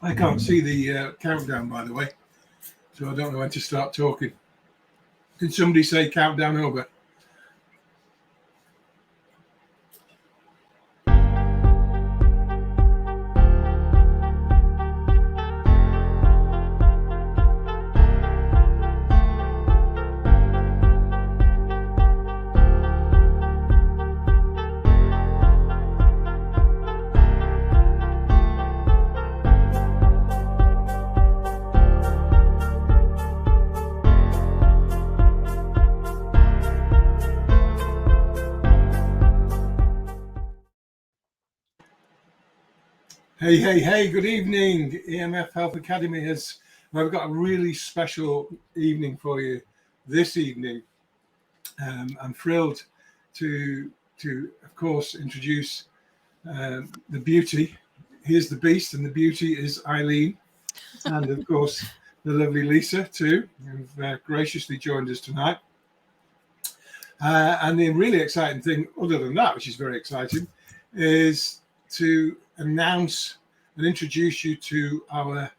I can't see the countdown, by the way, so I don't know when to start talking. Did somebody say countdown over? Hey, good evening. EMF Health Academy has, we've got a really special evening for you this evening. I'm thrilled to of course, introduce the beauty. Here's the beast, and the beauty is Eileen. And of course, the lovely Lisa, too, who've graciously joined us tonight. And the really exciting thing, other than that, which is very exciting, is to announce and introduce you to our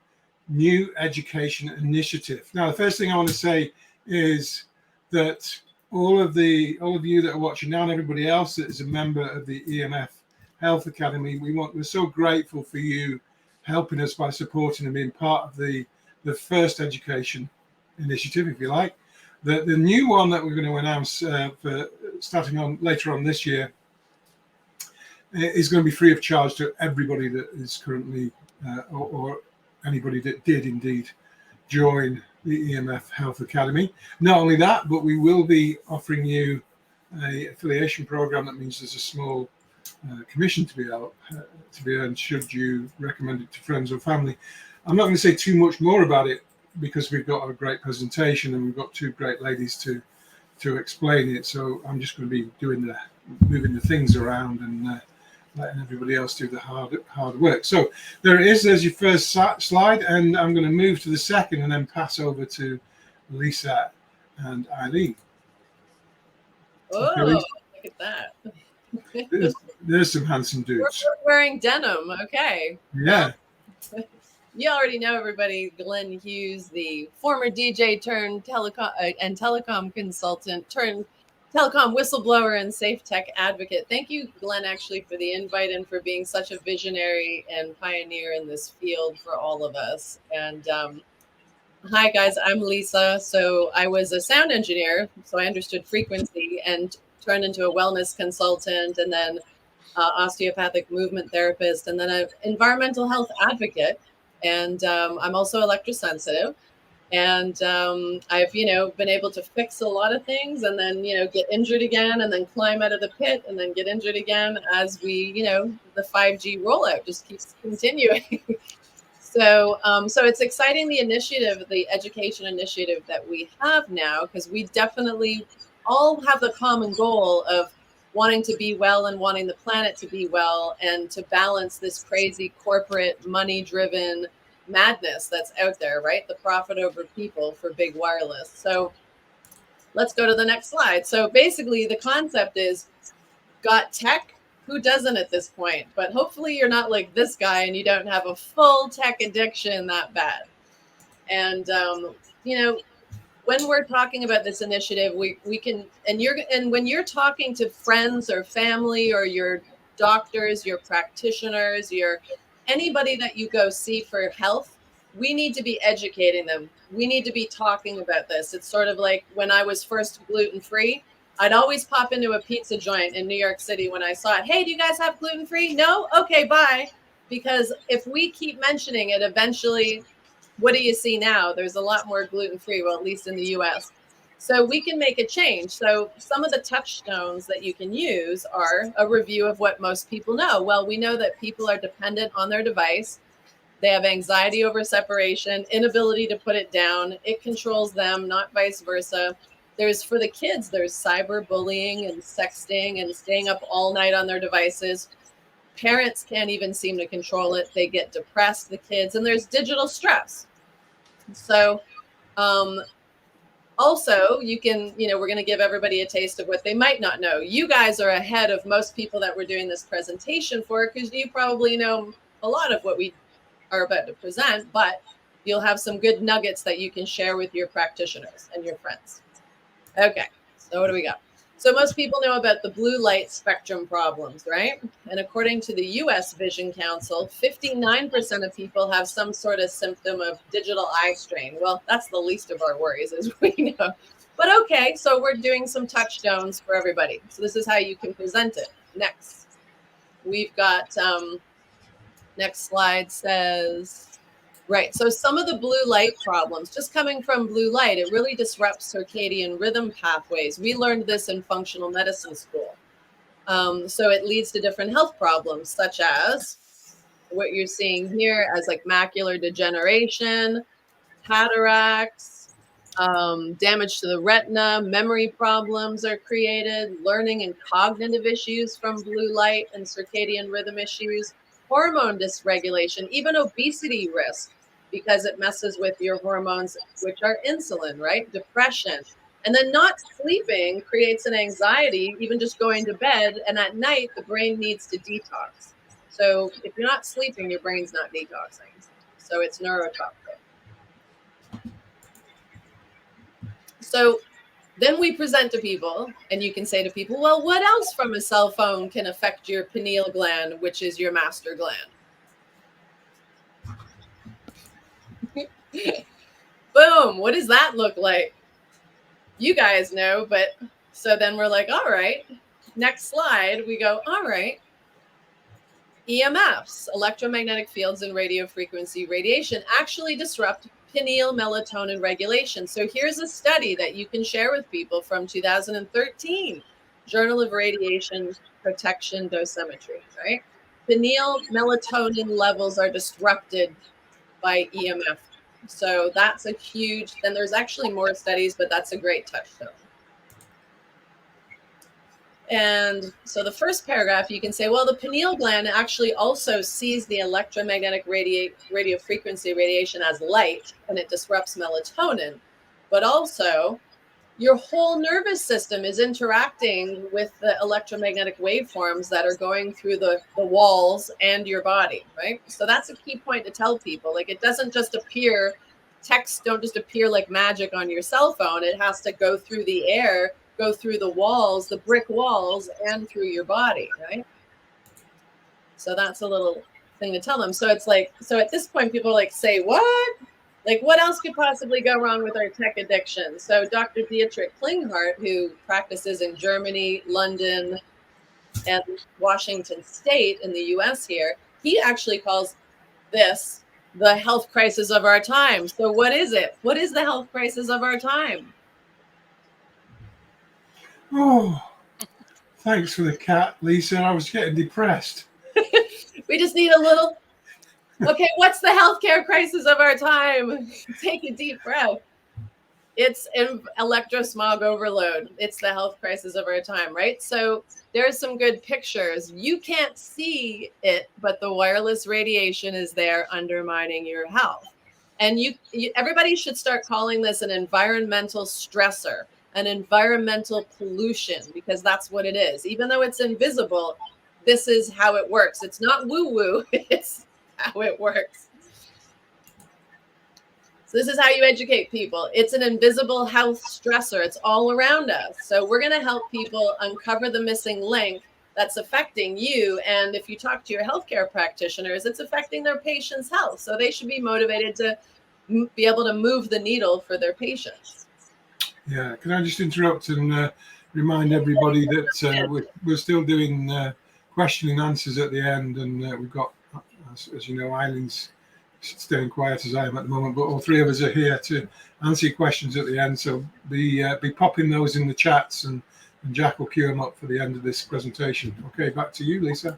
new education initiative. Now, the first thing I want to say is that all of you that are watching now, and everybody else that is a member of the EMF Health Academy, we're so grateful for you helping us by supporting and being part of the first education initiative, if you like. The new one that we're going to announce for starting on later on this year is going to be free of charge to everybody that is currently or anybody that did indeed join the EMF Health Academy. Not only that, but we will be offering you a affiliation program. That means there's a small commission to be earned should you recommend it to friends or family. I'm not going to say too much more about it because we've got a great presentation and we've got two great ladies to explain it. So I'm just going to be moving the things around and letting everybody else do the hard work. So there it is. There's your first slide, and I'm going to move to the second and then pass over to Lisa and Eileen. Oh, okay, look at that. There's some handsome dudes. We're wearing denim. Okay. Yeah. You already know everybody. Glenn Hughes, the former DJ turned telecom consultant turned telecom whistleblower and safe tech advocate. Thank you, Glenn, actually, for the invite and for being such a visionary and pioneer in this field for all of us. And hi, guys, I'm Lisa. So I was a sound engineer, so I understood frequency and turned into a wellness consultant and then osteopathic movement therapist and then an environmental health advocate. And I'm also electrosensitive. And I've, been able to fix a lot of things and then, get injured again and then climb out of the pit and then get injured again as we, the 5G rollout just keeps continuing. So it's exciting, the initiative, the education initiative that we have now, because we definitely all have the common goal of wanting to be well and wanting the planet to be well and to balance this crazy corporate money-driven madness that's out there, right? The profit over people for big wireless. So let's go to the next slide. So basically the concept is, got tech? Who doesn't at this point? But hopefully you're not like this guy and you don't have a full tech addiction that bad. And, when we're talking about this initiative, we can, and when you're talking to friends or family or your doctors, your practitioners, your anybody that you go see for health, we need to be educating them. We need to be talking about this. It's sort of like when I was first gluten-free, I'd always pop into a pizza joint in New York City when I saw it. Hey, do you guys have gluten-free? No? Okay, bye. Because if we keep mentioning it, eventually, what do you see now? There's a lot more gluten-free, well, at least in the US. So we can make a change. So some of the touchstones that you can use are a review of what most people know. Well, we know that people are dependent on their device. They have anxiety over separation, inability to put it down. It controls them, not vice versa. There's, for the kids, there's cyberbullying and sexting and staying up all night on their devices. Parents can't even seem to control it. They get depressed, the kids, and there's digital stress. So also you can, we're going to give everybody a taste of what they might not know. You guys are ahead of most people that we're doing this presentation for because you probably know a lot of what we are about to present, but you'll have some good nuggets that you can share with your practitioners and your friends. Okay, so what do we got? So most people know about the blue light spectrum problems, right? And according to the US Vision Council, 59% of people have some sort of symptom of digital eye strain. Well, that's the least of our worries, as we know. But okay, so we're doing some touchstones for everybody. So this is how you can present it. Next, we've got, next slide says, right. So some of the blue light problems, just coming from blue light, it really disrupts circadian rhythm pathways. We learned this in functional medicine school. So it leads to different health problems, such as what you're seeing here as like macular degeneration, cataracts, damage to the retina, memory problems are created, learning and cognitive issues from blue light and circadian rhythm issues, hormone dysregulation, even obesity risk because it messes with your hormones, which are insulin, right? Depression. And then not sleeping creates an anxiety, even just going to bed. And at night, the brain needs to detox. So if you're not sleeping, your brain's not detoxing. So it's neurotoxic. So then we present to people, and you can say to people, well, what else from a cell phone can affect your pineal gland, which is your master gland? Boom. What does that look like? You guys know, but so then we're like, all right, next slide. We go, all right. EMFs, electromagnetic fields and radio frequency radiation, actually disrupt pineal melatonin regulation. So here's a study that you can share with people from 2013, Journal of Radiation Protection Dosimetry, right? Pineal melatonin levels are disrupted by EMF. So that's a huge, then there's actually more studies, but that's a great touchstone. And so the first paragraph, you can say, well, the pineal gland actually also sees the electromagnetic radio frequency radiation as light, and it disrupts melatonin. But also, your whole nervous system is interacting with the electromagnetic waveforms that are going through the walls and your body, right? So that's a key point to tell people. Like, it doesn't just appear, texts don't just appear like magic on your cell phone. It has to go through the air, go through the walls, the brick walls, and through your body, right? So that's a little thing to tell them. So it's like, so at this point, people like say, what? Like, what else could possibly go wrong with our tech addiction? So Dr. Dietrich Klinghardt, who practices in Germany, London, and Washington State in the US here, he actually calls this the health crisis of our time. So what is it? What is the health crisis of our time? Oh, thanks for the cat, Lisa. I was getting depressed. We just need a little, okay, what's the healthcare crisis of our time? Take a deep breath. It's electrosmog overload. It's the health crisis of our time, right? So there's some good pictures. You can't see it, but the wireless radiation is there undermining your health. And everybody should start calling this an environmental stressor, an environmental pollution, because that's what it is. Even though it's invisible, this is how it works. It's not woo-woo, it's how it works. So this is how you educate people. It's an invisible health stressor. It's all around us. So we're going to help people uncover the missing link that's affecting you. And if you talk to your healthcare practitioners, it's affecting their patients' health. So they should be motivated to be able to move the needle for their patients. Yeah, can I just interrupt and remind everybody that we're still doing question and answers at the end, and we've got, as you know, Eileen's staying quiet as I am at the moment, but all three of us are here to answer your questions at the end. So be popping those in the chats, and Jack will queue them up for the end of this presentation. Okay, back to you, Lisa.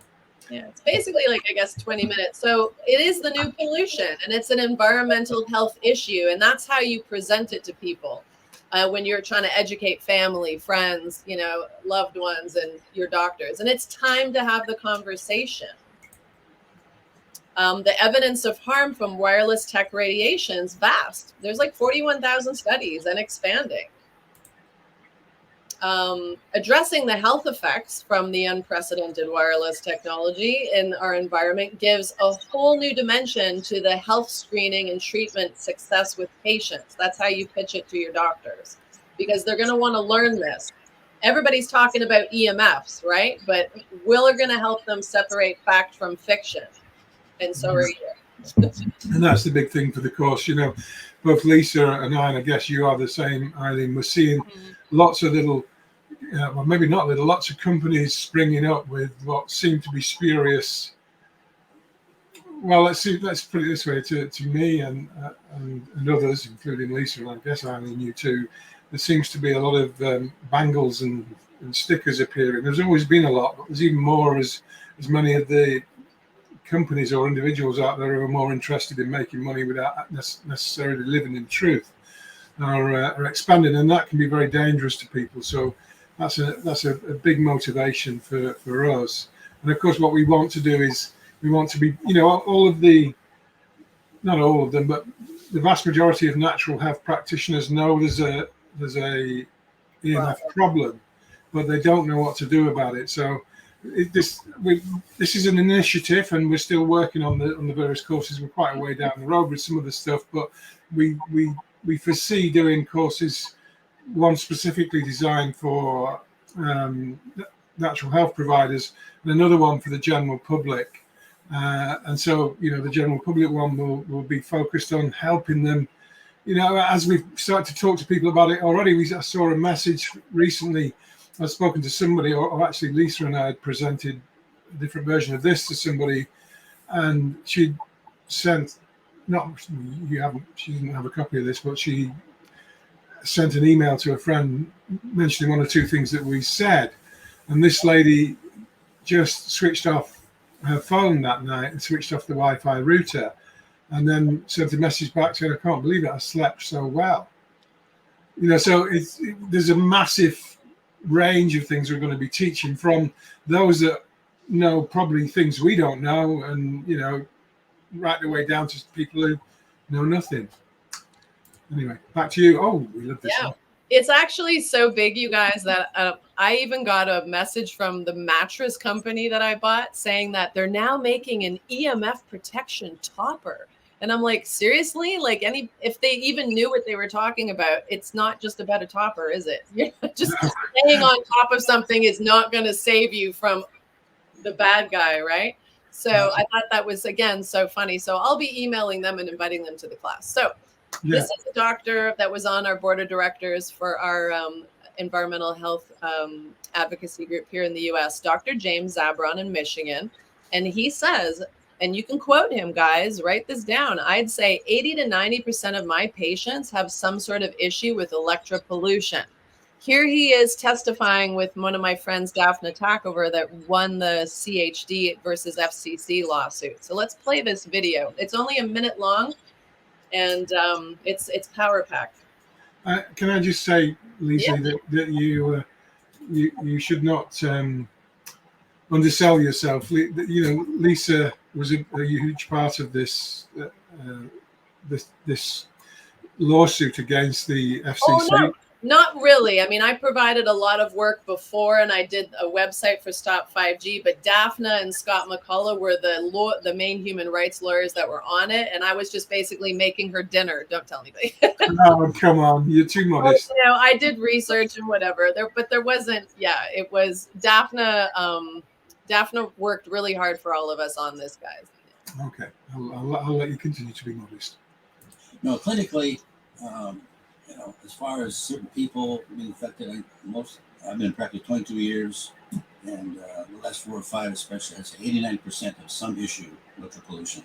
Yeah, it's basically like, I guess, 20 minutes. So it is the new pollution, and it's an environmental health issue, and that's how you present it to people when you're trying to educate family, friends, you know, loved ones, and your doctors. And it's time to have the conversation. The evidence of harm from wireless tech radiation is vast. There's like 41,000 studies and expanding. addressing the health effects from the unprecedented wireless technology in our environment gives a whole new dimension to the health screening and treatment success with patients. That's how you pitch it to your doctors, because they're going to want to learn this. Everybody's talking about EMFs, right? But we're going to help them separate fact from fiction. And so are you. And that's the big thing for the course. You know, both Lisa and I guess you are the same, Eileen. We're seeing lots of little, well, maybe not little, lots of companies springing up with what seem to be spurious. Well, let's put it this way: to me and others, including Lisa, and I guess Eileen, you too, there seems to be a lot of bangles and stickers appearing. There's always been a lot, but there's even more as many of the companies or individuals out there who are more interested in making money without necessarily living in truth are expanding, and that can be very dangerous to people. So that's a big motivation for us. And of course, what we want to do is we want to be, you know, not all of them, but the vast majority of natural health practitioners know there's a EMF problem, but they don't know what to do about it. So this is an initiative, and we're still working on the various courses. We're quite a way down the road with some of the stuff, but we foresee doing courses, one specifically designed for natural health providers, and another one for the general public. And so, you know, the general public one will be focused on helping them. You know, as we've started to talk to people about it already, I saw a message recently. I've spoken to somebody, or actually Lisa and I had presented a different version of this to somebody, and she sent, she didn't have a copy of this, but she sent an email to a friend mentioning one or two things that we said. And this lady just switched off her phone that night and switched off the Wi-Fi router, and then sent a message back saying, "I can't believe it, I slept so well." You know, so there's a massive range of things we're going to be teaching, from those that know probably things we don't know, and, you know, right the way down to people who know nothing. Anyway, back to you. Oh, we love this one. It's actually so big, you guys, that I even got a message from the mattress company that I bought saying that they're now making an EMF protection topper. And I'm like, seriously? Like, if they even knew what they were talking about, it's not just about a topper, is it? You're just staying on top of something is not going to save you from the bad guy, right? So I thought that was, again, so funny. So I'll be emailing them and inviting them to the class. So this is a doctor that was on our board of directors for our environmental health advocacy group here in the U.S., Dr. James Zabron in Michigan. And he says, and you can quote him, guys, write this down, I'd say 80 to 90% of my patients have some sort of issue with electropollution. Here he is testifying with one of my friends, Daphne Takover, that won the CHD versus FCC lawsuit. So let's play this video. It's only a minute long, and it's power packed. Can I just say, Lisa, that you should not undersell yourself. You know, Lisa was a huge part of this this lawsuit against the FCC. Oh, no, not really. I mean, I provided a lot of work before, and I did a website for Stop 5G. But Daphne and Scott McCullough were the main human rights lawyers that were on it, and I was just basically making her dinner. Don't tell anybody. No, come on, you're too modest. You know, I did research and whatever. But there wasn't. Yeah, it was Daphne. Daphne worked really hard for all of us on this, guys. Okay, I'll let you continue to be modest. No, clinically, you know, as far as certain people being affected, I've been in practice 22 years, and the last 4 or 5 especially, I'd say 89% have some issue with the pollution.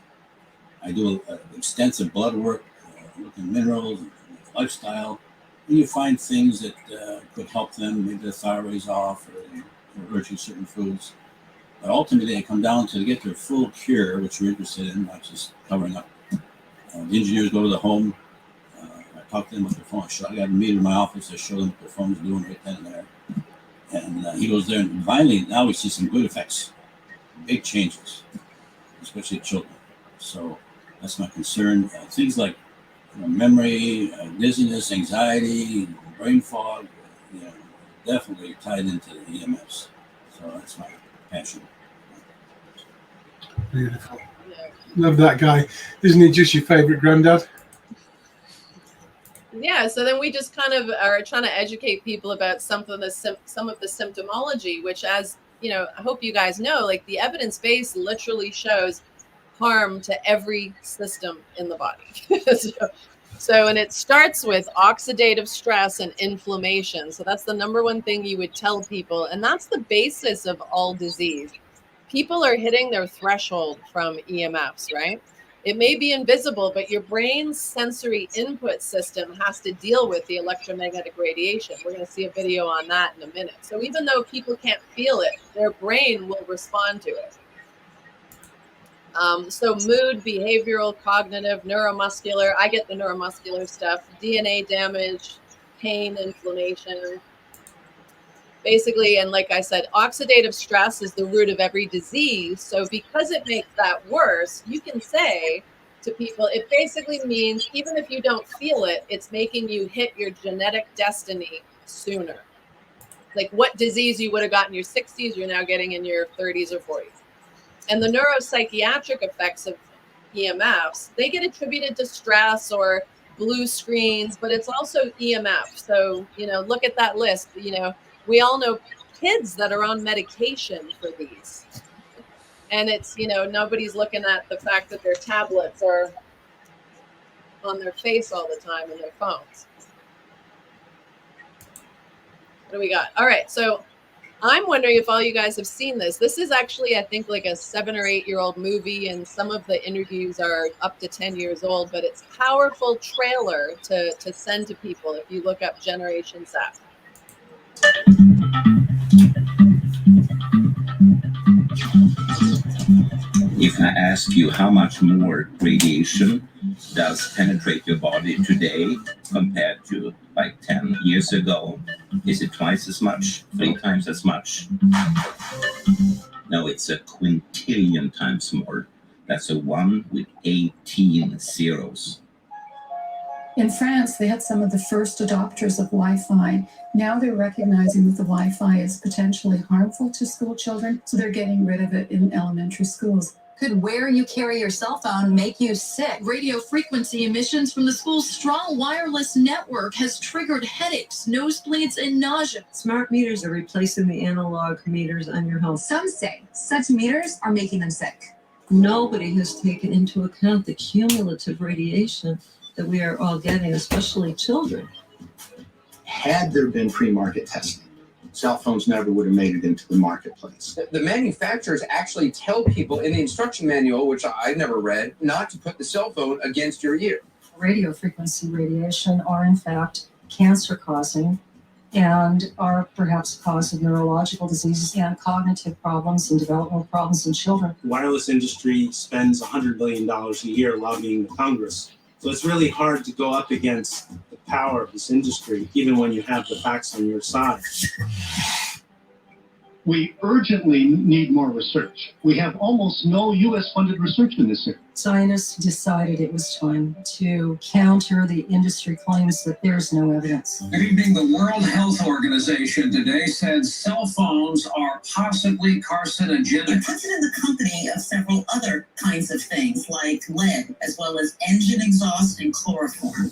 I do extensive blood work, looking at minerals, lifestyle, and you find things that could help them. Maybe the thyroid's off, or they're allergic to certain foods. But ultimately, they come down to get their full cure, which we're interested in, not just covering up. The engineers go to the home. I talk to them with their phone. I got a meeting in my office. I show them what their phone's doing right then and there. And he goes there, and finally, now we see some good effects, big changes, especially children. So that's my concern. Things like, you know, memory, dizziness, anxiety, brain fog, you know, definitely tied into the EMFs. So that's my passion. Beautiful. Yeah. Love that guy. Isn't he just your favorite granddad? Yeah, so then we just kind of are trying to educate people about some of the symptomology, which, as you know, I hope you guys know, like the evidence base literally shows harm to every system in the body. And it starts with oxidative stress and inflammation. So that's the number one thing you would tell people, and that's the basis of all disease. People are hitting their threshold from EMFs, right? It may be invisible, but your brain's sensory input system has to deal with the electromagnetic radiation. We're going to see a video on that in a minute. So even though people can't feel it, their brain will respond to it. So mood, behavioral, cognitive, neuromuscular. I get the neuromuscular stuff. DNA damage, pain, inflammation. Basically, and like I said, oxidative stress is the root of every disease. So because it makes that worse, you can say to people, it basically means even if you don't feel it, it's making you hit your genetic destiny sooner. Like what disease you would have gotten in your 60s, you're now getting in your 30s or 40s. And the neuropsychiatric effects of EMFs, they get attributed to stress or blue screens, but it's also EMF. So, you know, look at that list. You know, we all know kids that are on medication for these. And it's, you know, nobody's looking at the fact that their tablets are on their face all the time and their phones. What do we got? All right. So I'm wondering if all you guys have seen this. This is actually, I think, like a 7 or 8 year old movie, and some of the interviews are up to 10 years old, but it's a powerful trailer to send to people if you look up Generation Zap. If I ask you how much more radiation does penetrate your body today compared to like 10 years ago, is it twice as much, 3 times as much? No, it's a quintillion times more. That's a 1 with 18 zeros. In France, they had some of the first adopters of Wi-Fi. Now they're recognizing that the Wi-Fi is potentially harmful to school children, so they're getting rid of it in elementary schools. Could where you carry your cell phone make you sick? Radio frequency emissions from the school's strong wireless network has triggered headaches, nosebleeds, and nausea. Smart meters are replacing the analog meters on your home. Some say such meters are making them sick. Nobody has taken into account the cumulative radiation that we are all getting, especially children. Had there been pre-market testing, cell phones never would have made it into the marketplace. The manufacturers actually tell people in the instruction manual, which I never read, not to put the cell phone against your ear. Radio frequency radiation are in fact cancer causing and are perhaps a cause of neurological diseases and cognitive problems and developmental problems in children. The wireless industry spends $100 billion a year lobbying Congress. So it's really hard to go up against the power of this industry, even when you have the facts on your side. We urgently need more research. We have almost no U.S.-funded research in this area. Scientists decided it was time to counter the industry claims that there's no evidence. Good evening. The World Health Organization today said cell phones are possibly carcinogenic. It puts it in the company of several other kinds of things like lead, as well as engine exhaust and chloroform.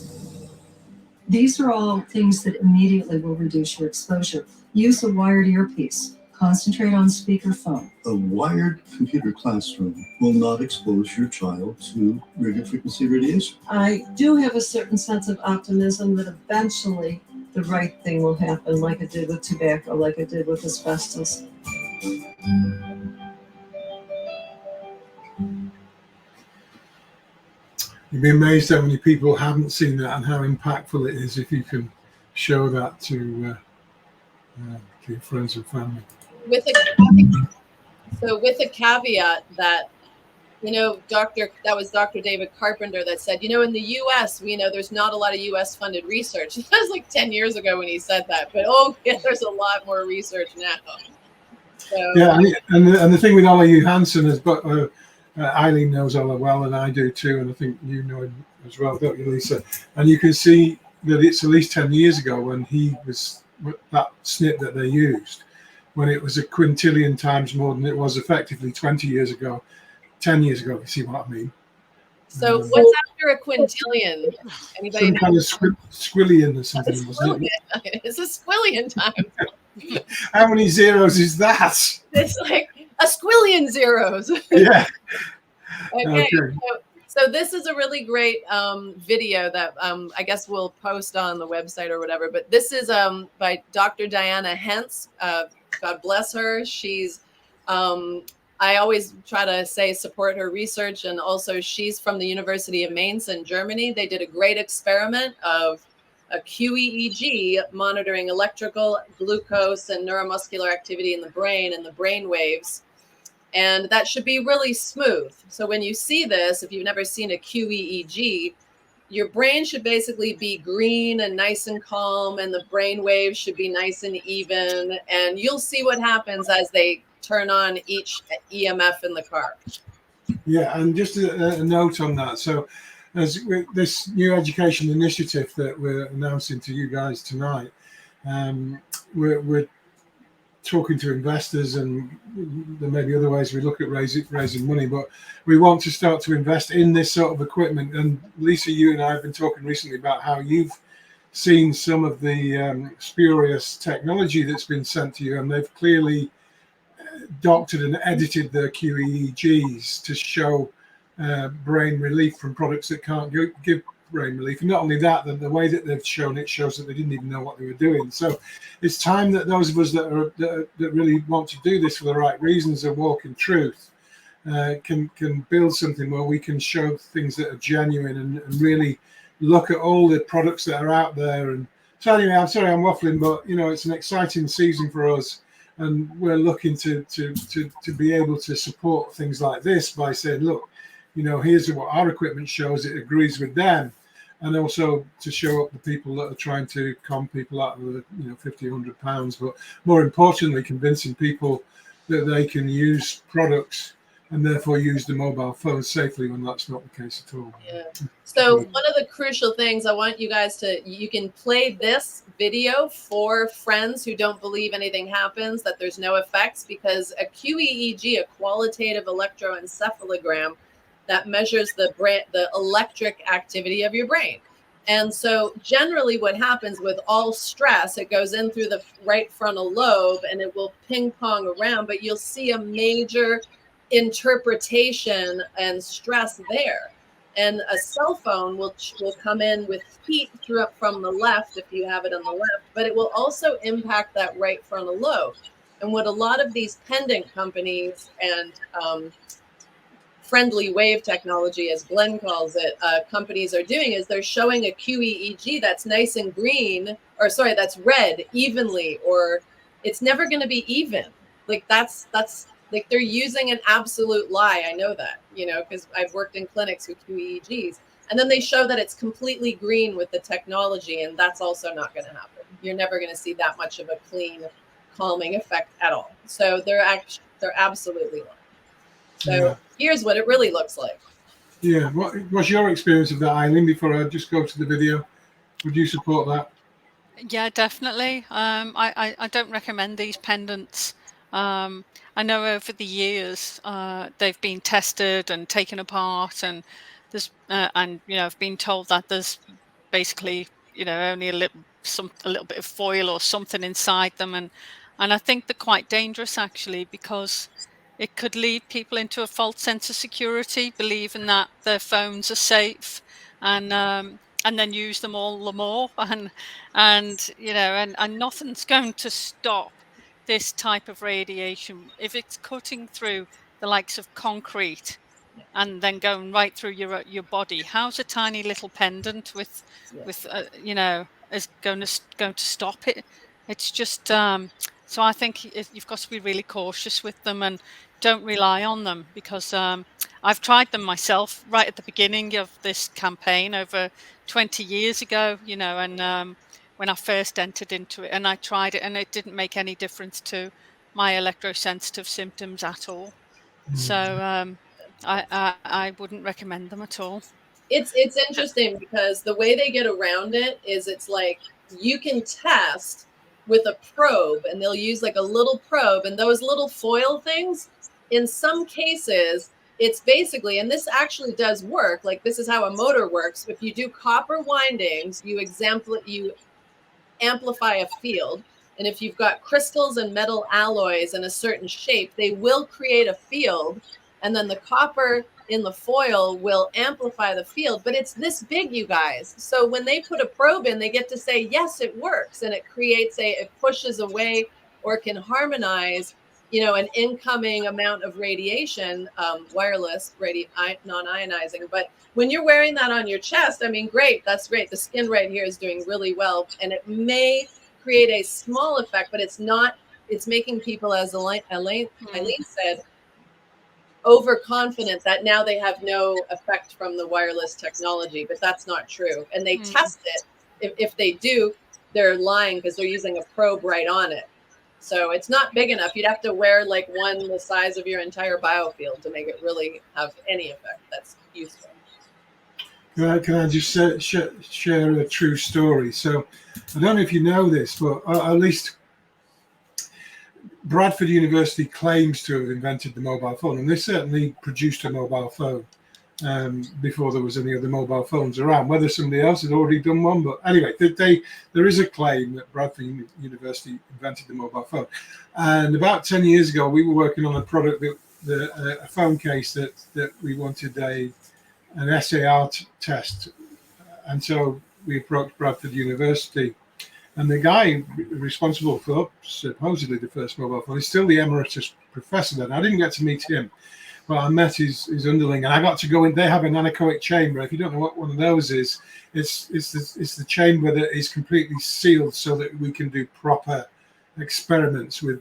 These are all things that immediately will reduce your exposure. Use a wired earpiece. Concentrate on speakerphone. A wired computer classroom will not expose your child to radio frequency radiation. I do have a certain sense of optimism that eventually the right thing will happen, like it did with tobacco, like it did with asbestos. You'd be amazed how many people haven't seen that and how impactful it is if you can show that to your friends and family. With a caveat that, you know, that was Dr. David Carpenter that said, you know, in the U.S., we know there's not a lot of U.S. funded research. That was like 10 years ago when he said that, but oh, yeah, there's a lot more research now. So, yeah, and the thing with Ola Johansson is, but Eileen knows Ola well, and I do too, and I think you know him as well, don't you, Lisa? And you can see that it's at least 10 years ago when he was that snip that they used, when it was a quintillion times more than it was effectively 20 years ago, 10 years ago, if you see what I mean. So what's after a quintillion? Anybody Some know? kind of squillion or something, wasn't it? It's a squillion time. How many zeros is that? It's like a squillion zeros. Yeah. Okay. Okay. So this is a really great video that I guess we'll post on the website or whatever. But this is by Dr. Diana Hentz. God bless her. She's I always try to say support her research, and also she's from the University of Mainz in Germany. They did a great experiment of a QEEG monitoring electrical, glucose, and neuromuscular activity in the brain and the brain waves. And that should be really smooth. So when you see this, if you've never seen a QEEG, your brain should basically be green and nice and calm, and the brain waves should be nice and even. And you'll see what happens as they turn on each EMF in the car. Yeah, and just a note on that. So as this new education initiative that we're announcing to you guys tonight, we're talking to investors, and there may be other ways we look at raising money, but we want to start to invest in this sort of equipment. And Lisa, you and I have been talking recently about how you've seen some of the spurious technology that's been sent to you, and they've clearly doctored and edited their QEEGs to show brain relief from products that can't give brain relief. And not only that, the way that they've shown it shows that they didn't even know what they were doing. So it's time that those of us that really want to do this for the right reasons and walk in truth can build something where we can show things that are genuine and really look at all the products that are out there. And so anyway, I'm sorry I'm waffling, but you know, it's an exciting season for us, and we're looking to be able to support things like this by saying, look, you know, here's what our equipment shows, it agrees with them. And also to show up the people that are trying to con people out of the, you know, 50, 100 pounds, but more importantly, convincing people that they can use products and therefore use the mobile phone safely when that's not the case at all. Yeah. So one of the crucial things I want you guys to, you can play this video for friends who don't believe anything happens, that there's no effects, because a QEEG, a qualitative electroencephalogram, that measures the electric activity of your brain. And so generally what happens with all stress, it goes in through the right frontal lobe and it will ping pong around, but you'll see a major interpretation and stress there. And a cell phone will come in with heat from the left if you have it on the left, but it will also impact that right frontal lobe. And what a lot of these pendant companies and friendly wave technology, as Glenn calls it, companies are doing is they're showing a QEEG that's nice and green, or sorry, that's red evenly, or it's never going to be even. Like that's like they're using an absolute lie. I know that, you know, because I've worked in clinics with QEEGs, and then they show that it's completely green with the technology, and that's also not going to happen. You're never going to see that much of a clean, calming effect at all. So they're absolutely lying. So here's what it really looks like. Yeah. What's your experience of that, Eileen, before I just go to the video? Would you support that? Yeah, definitely. I don't recommend these pendants. I know over the years they've been tested and taken apart, and there's and you know, I've been told that there's basically, you know, only a little bit of foil or something inside them, and I think they're quite dangerous actually, because it could lead people into a false sense of security, believing that their phones are safe, and then use them all the more, and you know, and nothing's going to stop this type of radiation if it's cutting through the likes of concrete and then going right through your body. How's a tiny little pendant with you know, is going to stop it? It's just so I think you've got to be really cautious with them and don't rely on them, because I've tried them myself right at the beginning of this campaign over 20 years ago, you know, and when I first entered into it, and I tried it and it didn't make any difference to my electrosensitive symptoms at all. So I wouldn't recommend them at all. It's interesting because the way they get around it is it's like you can test with a probe, and they'll use like a little probe, and those little foil things, in some cases, it's basically, and this actually does work, like this is how a motor works. If you do copper windings, you amplify a field. And if you've got crystals and metal alloys in a certain shape, they will create a field. And then the copper in the foil will amplify the field. But it's this big, you guys. So when they put a probe in, they get to say, yes, it works. And it creates it pushes away or can harmonize, an incoming amount of radiation, wireless, non-ionizing. But when you're wearing that on your chest, I mean, great, that's great. The skin right here is doing really well. And it may create a small effect, but it's not, it's making people, as Eileen said, overconfident that now they have no effect from the wireless technology, but that's not true. And they test it. If they do, they're lying because they're using a probe right on it. So it's not big enough. You'd have to wear like one the size of your entire biofield to make it really have any effect that's useful. Can I just share a true story? So I don't know if you know this, but at least Bradford University claims to have invented the mobile phone, and they certainly produced a mobile phone before there was any other mobile phones around. Whether somebody else had already done one, but anyway, there is a claim that Bradford University invented the mobile phone. And about 10 years ago, we were working on a product a phone case that we wanted an SAR test, and so we approached Bradford University. And the guy responsible for supposedly the first mobile phone is still the emeritus professor then. I didn't get to meet him, but I met his underling, and I got to go in. They have an anechoic chamber. If you don't know what one of those is, it's the chamber that is completely sealed so that we can do proper experiments with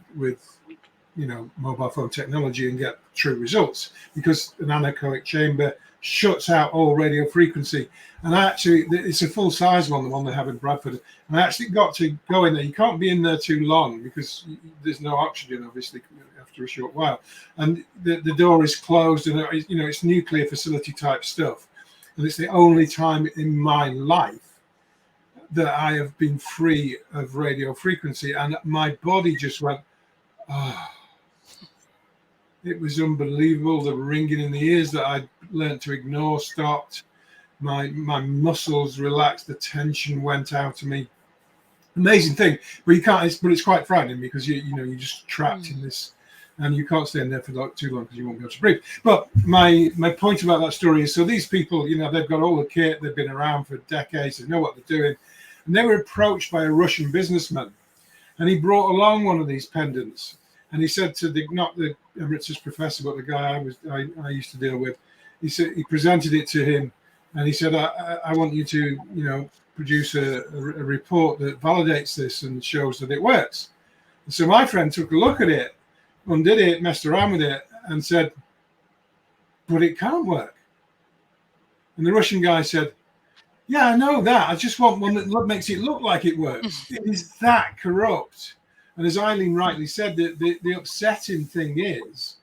mobile phone technology and get true results, because an anechoic chamber shuts out all radio frequency. And actually, it's a full-size one, the one they have in Bradford. And I actually got to go in there. You can't be in there too long because there's no oxygen, obviously, after a short while. And the door is closed, and it's nuclear facility type stuff. And it's the only time in my life that I have been free of radio frequency. And my body just went, oh. It was unbelievable. The ringing in the ears that I learned to ignore stopped. My muscles relaxed. The tension went out of me. Amazing thing, but you can't. But it's quite frightening because you're just trapped in this, and you can't stay in there for too long because you won't be able to breathe. But my point about that story is, so these people, they've got all the kit. They've been around for decades. They know what they're doing, and they were approached by a Russian businessman, and he brought along one of these pendants. And he said to not the emeritus professor, but the guy I used to deal with, he presented it to him, and he said, I want you to, produce a report that validates this and shows that it works. And so my friend took a look at it, undid it, messed around with it, and said, but it can't work. And the Russian guy said, yeah, I know that. I just want one that makes it look like it works. It is that corrupt. And as Eileen rightly said, the upsetting thing is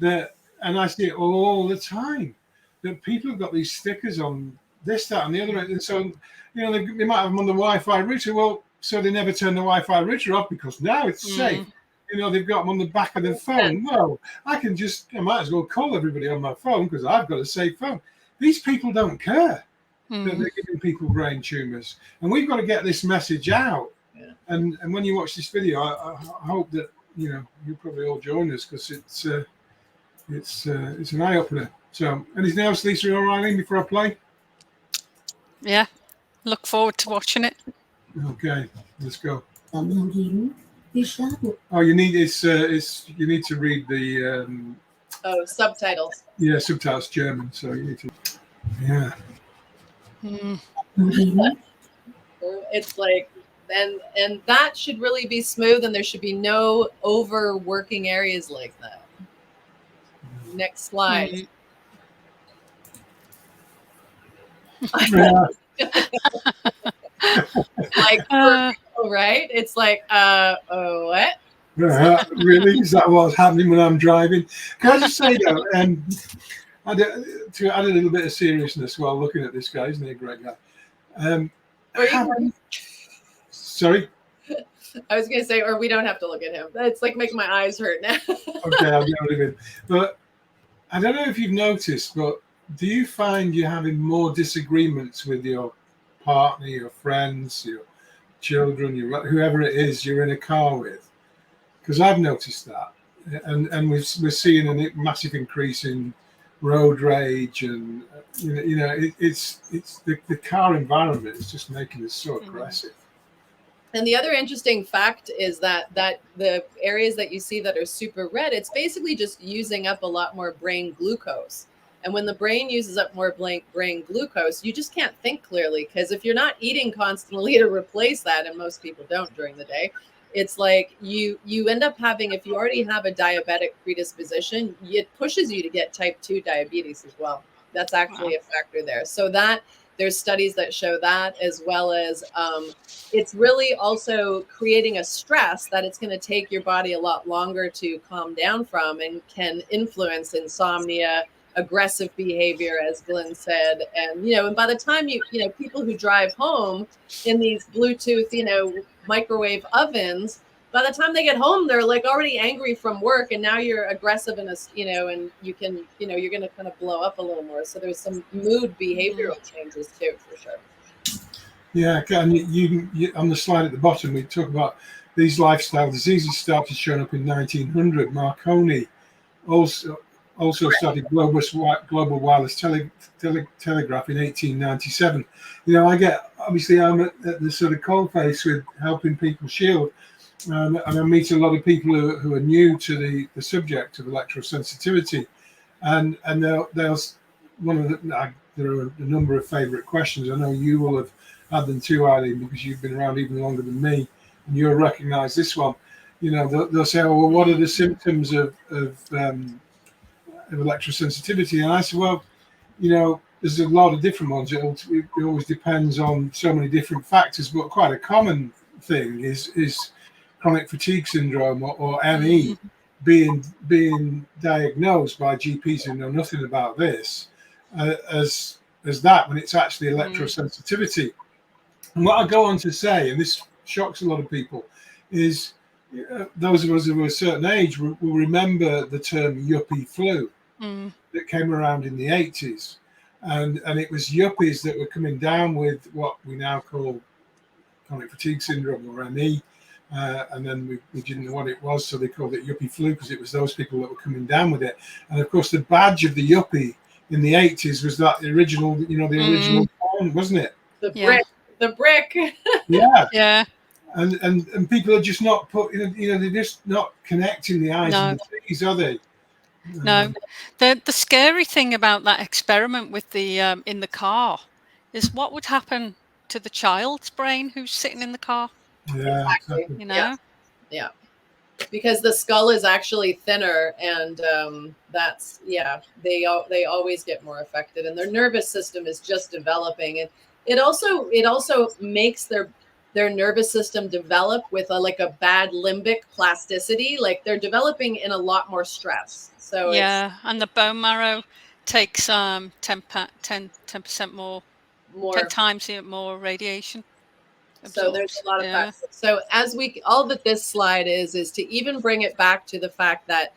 that, and I see it all the time, that people have got these stickers on this, that, and the other. And so, they might have them on the Wi-Fi router. Well, so they never turn the Wi-Fi router off because now it's safe. They've got them on the back of their phone. No, I might as well call everybody on my phone because I've got a safe phone. These people don't care that they're giving people brain tumors. And we've got to get this message out. And when you watch this video, I hope that you'll probably all join us because it's an eye opener. So, anything else, Lisa or Eileen, before I play? Yeah, look forward to watching it. Okay, let's go. Oh, you need you need to read the subtitles. Yeah, subtitles German, so you need to. Yeah. It's like. And that should really be smooth, and there should be no overworking areas like that. Next slide. Right? It's like, what? Really? Is that what's happening when I'm driving? Can I just say though, to add a little bit of seriousness while looking at this guy, isn't he a great guy? Sorry? I was going to say, or we don't have to look at him. It's like making my eyes hurt now. Okay, I'll get rid of him. But I don't know if you've noticed, but do you find you're having more disagreements with your partner, your friends, your children, whoever it is you're in a car with? Because I've noticed that, and we're seeing a massive increase in road rage, and it's the car environment is just making us so aggressive. And the other interesting fact is that the areas that you see that are super red, it's basically just using up a lot more brain glucose. And when the brain uses up more brain glucose, you just can't think clearly, because if you're not eating constantly to replace that, and most people don't during the day, it's like you end up having, if you already have a diabetic predisposition, it pushes you to get type 2 diabetes as well. That's actually a factor there. So that there's studies that show that, as well as it's really also creating a stress that it's going to take your body a lot longer to calm down from, and can influence insomnia, aggressive behavior, as Glenn said. And, and by the time people who drive home in these Bluetooth, microwave ovens, by the time they get home, they're like already angry from work, and now you're aggressive and you can, you're going to kind of blow up a little more. So there's some mood behavioral changes too, for sure. Yeah, and you on the slide at the bottom, we talk about these lifestyle diseases started showing up in 1900. Marconi also started global wireless telegraph in 1897. I'm at the sort of coalface with helping people shield, and I meet a lot of people who are new to the subject of electrosensitivity, and there are a number of favourite questions. I know you will have had them too, Eileen, because you've been around even longer than me, and you'll recognise this one. They'll say, "Oh, well, what are the symptoms of electrosensitivity?" And I said, well, there's a lot of different ones. It always depends on so many different factors, but quite a common thing is chronic fatigue syndrome, or ME, being diagnosed by GPs who know nothing about this as that, when it's actually electrosensitivity. And what I go on to say, and this shocks a lot of people, is those of us of a certain age will remember the term yuppie flu that came around in the 80s. And it was yuppies that were coming down with what we now call chronic fatigue syndrome, or ME. And then we didn't know what it was, so they called it yuppie flu, because it was those people that were coming down with it. And of course, the badge of the yuppie in the 80s was that original, the original phone, wasn't it? The brick. Yeah. Yeah. And people are just not they're just not connecting the I's and the T's, are they? No. The scary thing about that experiment with the in the car is what would happen to the child's brain who's sitting in the car. Yeah, exactly. Yeah. Because the skull is actually thinner, and they always get more affected, and their nervous system is just developing, and it also makes their nervous system develop with a bad limbic plasticity. Like, they're developing in a lot more stress. So and the bone marrow takes 10% more 10 times more radiation. So there's a lot of factors. So all that this slide is to even bring it back to the fact that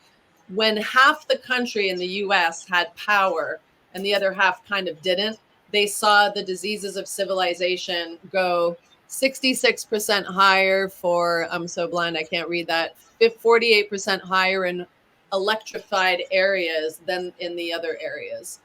when half the country in the US had power and the other half kind of didn't, they saw the diseases of civilization go 66% higher for, I'm so blind I can't read that, 48% higher in electrified areas than in the other areas.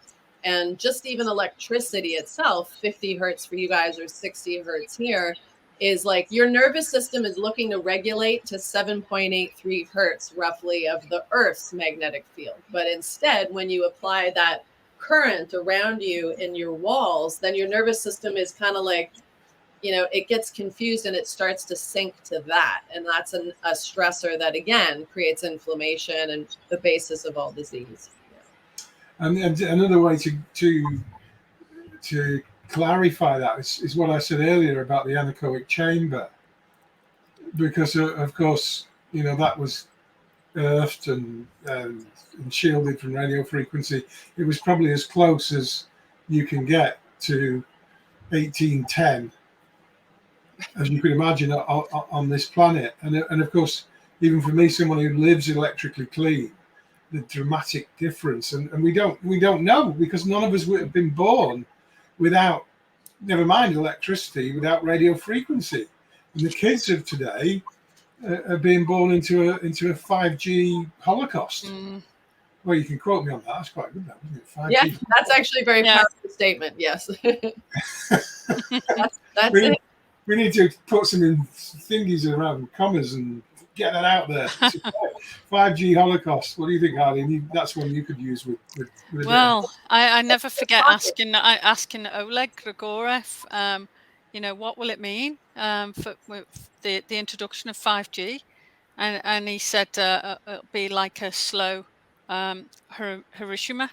And just even electricity itself, 50 hertz for you guys or 60 hertz here, is like your nervous system is looking to regulate to 7.83 hertz roughly of the Earth's magnetic field. But instead, when you apply that current around you in your walls, then your nervous system is kind of like, it gets confused and it starts to sync to that. And that's a stressor that, again, creates inflammation and the basis of all disease. And another way to clarify that is what I said earlier about the anechoic chamber, because of course that was earthed and shielded from radio frequency. It was probably as close as you can get to 1810 as you can imagine, on this planet. And of course, even for me, someone who lives electrically clean, the dramatic difference, and we don't know, because none of us would have been born without, never mind electricity, without radio frequency. And the kids of today are being born into a 5G holocaust. Well, you can quote me on that. That's quite good, isn't it? 5G. Yeah, that's actually a very powerful statement. Yes. that's we, it. We need to put some thingies around commas and get that out there. 5G holocaust. What do you think, Harley? That's one you could use with well, I never forget asking Oleg Grigorev, what will it mean for the introduction of 5G? And he said it'll be like a slow Hiroshima,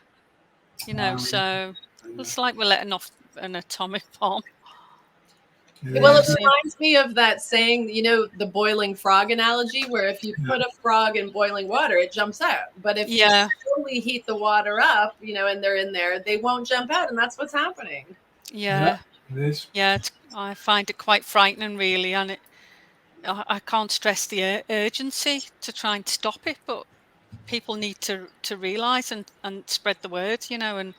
so it's like we're letting off an atomic bomb. Well, it reminds me of that saying, the boiling frog analogy, where if you put a frog in boiling water, it jumps out. But if you slowly heat the water up, and they're in there, they won't jump out. And that's what's happening. Yeah. It is. Yeah, I find it quite frightening, really. And I can't stress the urgency to try and stop it. But people need to realise and spread the word, and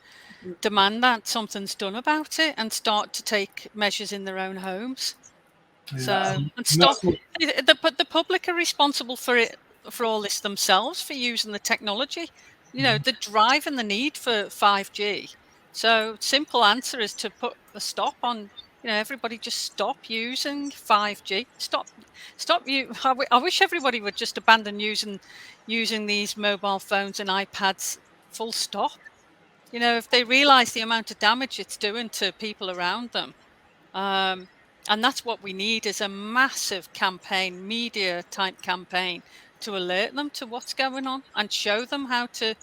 demand that something's done about it and start to take measures in their own homes. So and stop. The public are responsible for it, for all this themselves, for using the technology. The drive and the need for 5G. So simple answer is to put a stop on. Everybody just stop using 5G. Stop. I wish everybody would just abandon using these mobile phones and iPads. Full stop. If they realize the amount of damage it's doing to people around them, and that's what we need is a massive campaign, media type campaign, to alert them to what's going on and show them how to.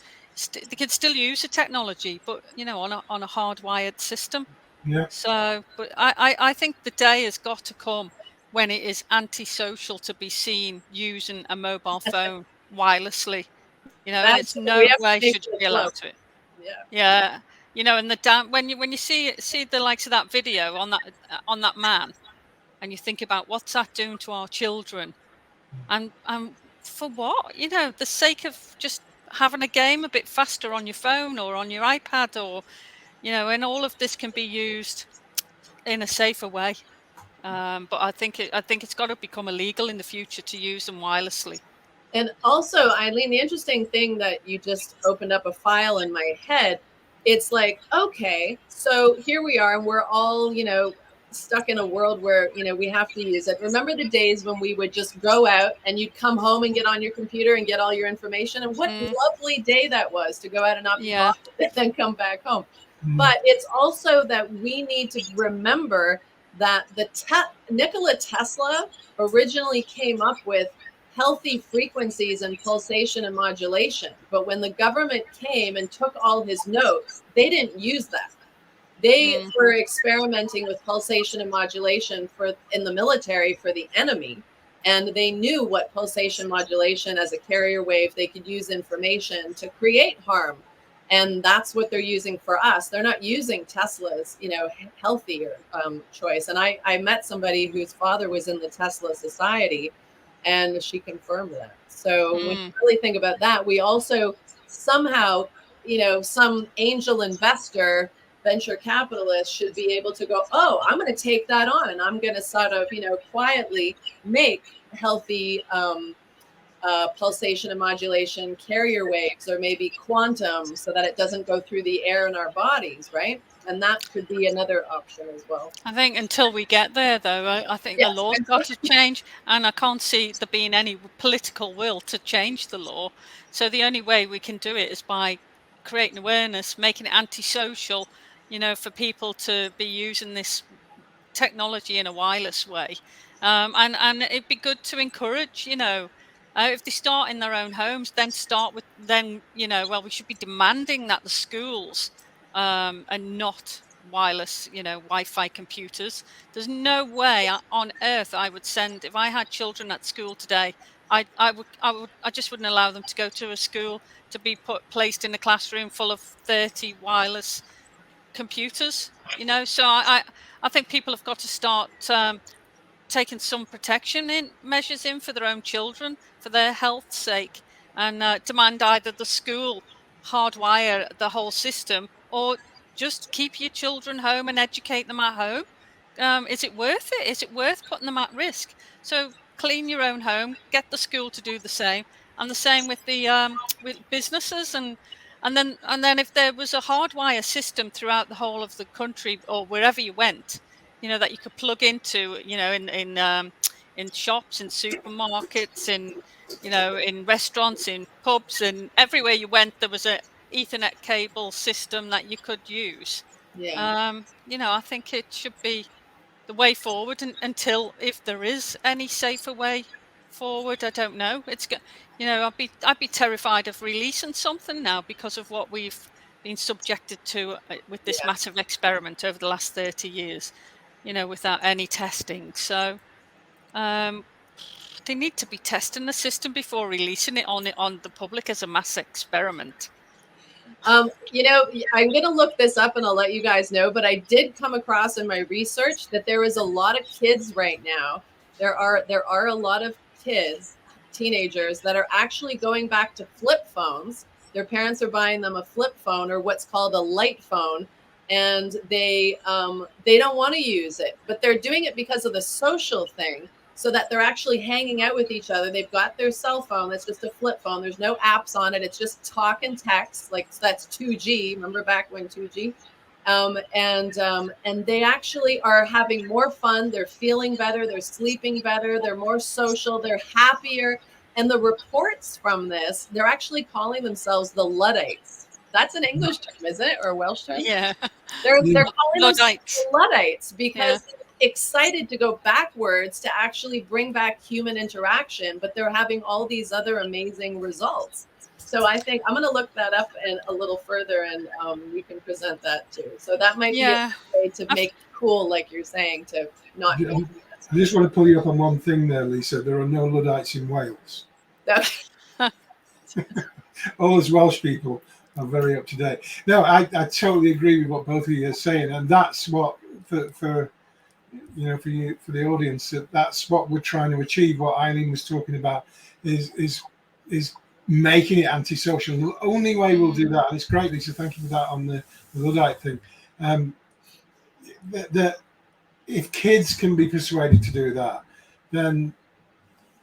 They can still use the technology, but on a hardwired system. Yeah. So, but I think the day has got to come when it is antisocial to be seen using a mobile phone wirelessly. And it's no way should you be allowed to. Yeah. And when you see the likes of that video on that man, and you think about what's that doing to our children, and for what? The sake of just having a game a bit faster on your phone or on your iPad, or and all of this can be used in a safer way. But I think it's got to become illegal in the future to use them wirelessly. And also, Eileen, the interesting thing that you just opened up a file in my head, it's like, okay, so here we are, and we're all, stuck in a world where, we have to use it. Remember the days when we would just go out and you'd come home and get on your computer and get all your information? And what a lovely day that was to go out and not and then come back home. But it's also that we need to remember that Nikola Tesla originally came up with healthy frequencies and pulsation and modulation. But when the government came and took all his notes, they didn't use that. They were experimenting with pulsation and modulation in the military for the enemy. And they knew what pulsation modulation as a carrier wave, they could use information to create harm. And that's what they're using for us. They're not using Tesla's, healthier choice. And I met somebody whose father was in the Tesla Society, and she confirmed that. So when you really think about that, we also somehow, some angel investor, venture capitalist should be able to go, oh, I'm going to take that on, and I'm going to sort of, quietly make healthy pulsation and modulation carrier waves, or maybe quantum, so that it doesn't go through the air in our bodies, right? And that could be another option as well. I think until we get there, though, I think the law's got to change, and I can't see there being any political will to change the law. So the only way we can do it is by creating awareness, making it antisocial, for people to be using this technology in a wireless way. And it'd be good to encourage, if they start in their own homes, then we should be demanding that the schools are not wireless, Wi-Fi computers. There's no way on earth I would send, if I had children at school today, I just wouldn't allow them to go to a school to be placed in a classroom full of 30 wireless computers, So I think people have got to start taken some protection in measures in for their own children, for their health's sake, and demand either the school hardwire the whole system or just keep your children home and educate them at home. Is it worth it? Is it worth putting them at risk? So clean your own home, get the school to do the same, and the same with the with businesses, and then if there was a hardwire system throughout the whole of the country or wherever you went, that you could plug into, in shops, in supermarkets, in restaurants, in pubs, and everywhere you went, there was a Ethernet cable system that you could use. Yeah. I think it should be the way forward, until, if there is any safer way forward, I don't know. I'd be terrified of releasing something now because of what we've been subjected to with this massive experiment over the last 30 years, without any testing. So they need to be testing the system before releasing it on the public as a mass experiment. I'm going to look this up and I'll let you guys know, but I did come across in my research that there is a lot of kids right now. There are a lot of kids, teenagers, that are actually going back to flip phones. Their parents are buying them a flip phone, or what's called a light phone, and they don't want to use it, but they're doing it because of the social thing, so that they're actually hanging out with each other. They've got their cell phone that's just a flip phone. There's no apps on it. It's just talk and text. Like, that's 2G. Remember back when 2G? And they actually are having more fun. They're feeling better. They're sleeping better. They're more social. They're happier. And the reports from this, they're actually calling themselves the Luddites. That's an English term, isn't it? Or a Welsh term? Yeah. They're calling Luddites. themselves Luddites because they're excited to go backwards to actually bring back human interaction, but they're having all these other amazing results. So I think I'm going to look that up and a little further, and we can present that too. So that might be a way to make it cool, like you're saying, to not. I just want to pull you up on one thing there, Lisa. There are no Luddites in Wales. All us Welsh people are very up to date. No, I totally agree with what both of you are saying, and that's what for the audience, that's what we're trying to achieve. What Eileen was talking about is making it antisocial. The only way we'll do that, and it's great, Lisa, thank you for that on the Luddite thing. That if kids can be persuaded to do that, then